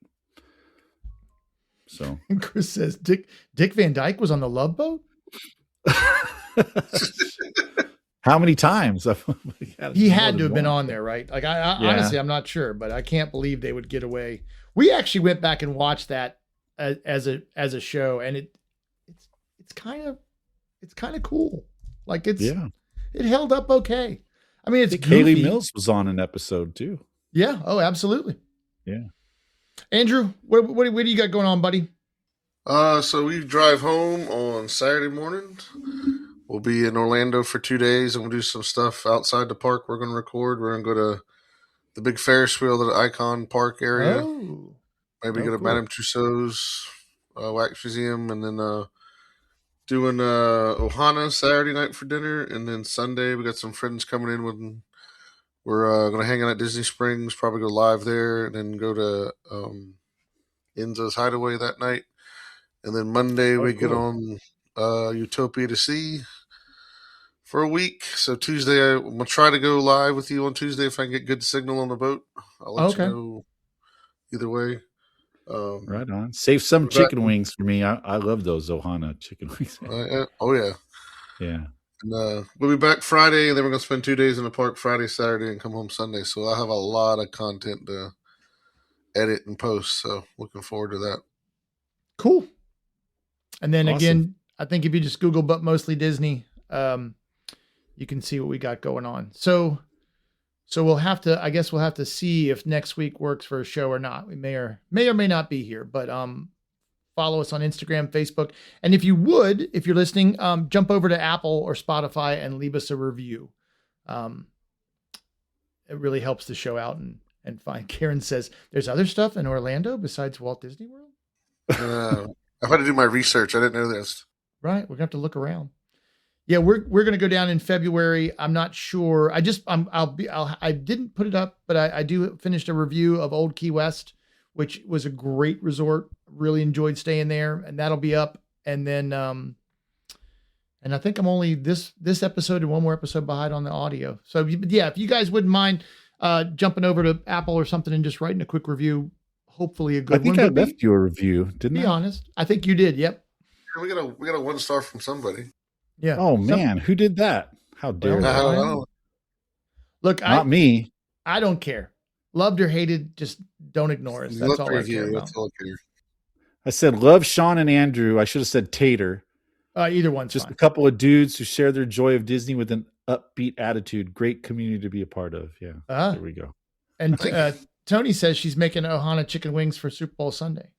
So, and Chris says Dick Van Dyke was on the Love Boat. How many times? He had to have been on there, right? Like honestly, I'm not sure, but I can't believe they would get away. We actually went back and watched that as a show, and kind of cool. Like it held up okay. I mean, it's Kaylee goofy. Mills was on an episode too. Yeah. Oh, absolutely. Yeah. Andrew, what do you got going on, buddy? So we drive home on Saturday morning. We'll be in Orlando for 2 days, and we'll do some stuff outside the park. We're going to record. We're going to go to the big Ferris wheel to the Icon Park area. Oh. Maybe go to Madame Tussauds Wax Museum, and then doing Ohana Saturday night for dinner, and then Sunday we got some friends coming in with. We're going to hang out at Disney Springs, probably go live there, and then go to Enzo's Hideaway that night. And then Monday we get on Utopia to Sea for a week. So Tuesday, I'm going to try to go live with you on Tuesday if I can get good signal on the boat. I'll let you know either way. Right on. Save some chicken wings for me. I love those Ohana chicken wings. Oh, yeah. Yeah. And we'll be back Friday, and then we're going to spend 2 days in the park Friday, Saturday, and come home Sunday. So I'll have a lot of content to edit and post. So looking forward to that. Cool. And then again, I think if you just Google "but mostly Disney," you can see what we got going on. So we'll have to see if next week works for a show or not. We may or may not be here, but follow us on Instagram, Facebook. And if you're listening, jump over to Apple or Spotify and leave us a review. It really helps the show out and find. Karen says there's other stuff in Orlando besides Walt Disney World. I've had to do my research. I didn't know this. Right. We're going to have to look around. Yeah. We're going to go down in February. I'm not sure. I didn't put it up, but I finished a review of Old Key West, which was a great resort. Really enjoyed staying there, and that'll be up. And then, and I think I'm only this episode and one more episode behind on the audio. So yeah, if you guys wouldn't mind jumping over to Apple or something and just writing a quick review, hopefully a good one. I think I left you a review, didn't I? Be honest. I think you did. Yep. We got a 1 star from somebody. Yeah. Oh man, who did that? How dare you? Look, not me. I don't care. Loved or hated, just don't ignore us. That's all I care about. I said love Sean and Andrew. I should have said Tater. Either one's just fine. A couple of dudes who share their joy of Disney with an upbeat attitude. Great community to be a part of. Yeah. There we go. And Tony says she's making Ohana chicken wings for Super Bowl Sunday.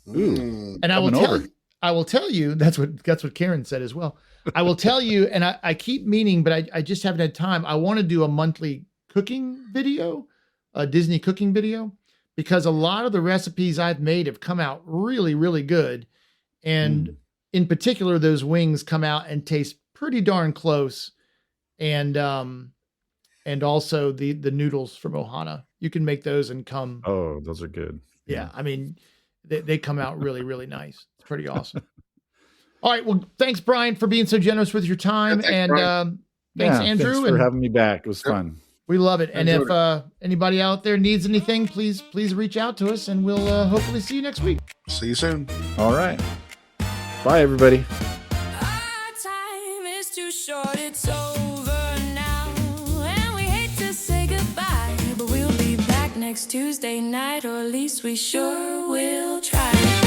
Ooh. And I will tell you, that's what Karen said as well. I will tell you, and I keep meaning, but I just haven't had time. I want to do a monthly cooking video, a Disney cooking video, because a lot of the recipes I've made have come out really, really good. And in particular, those wings come out and taste pretty darn close. And also the noodles from Ohana, you can make those and come. Oh, those are good. Yeah. I mean, they come out really, really nice. It's pretty awesome. All right. Well, thanks, Brian, for being so generous with your time. Thanks, Andrew. Thanks for having me back. It was fun. We love it. And if anybody out there needs anything, please reach out to us, and we'll hopefully see you next week. See you soon. All right. Bye, everybody. Our time is too short. It's over now. And we hate to say goodbye, but we'll be back next Tuesday night, or at least we sure will try.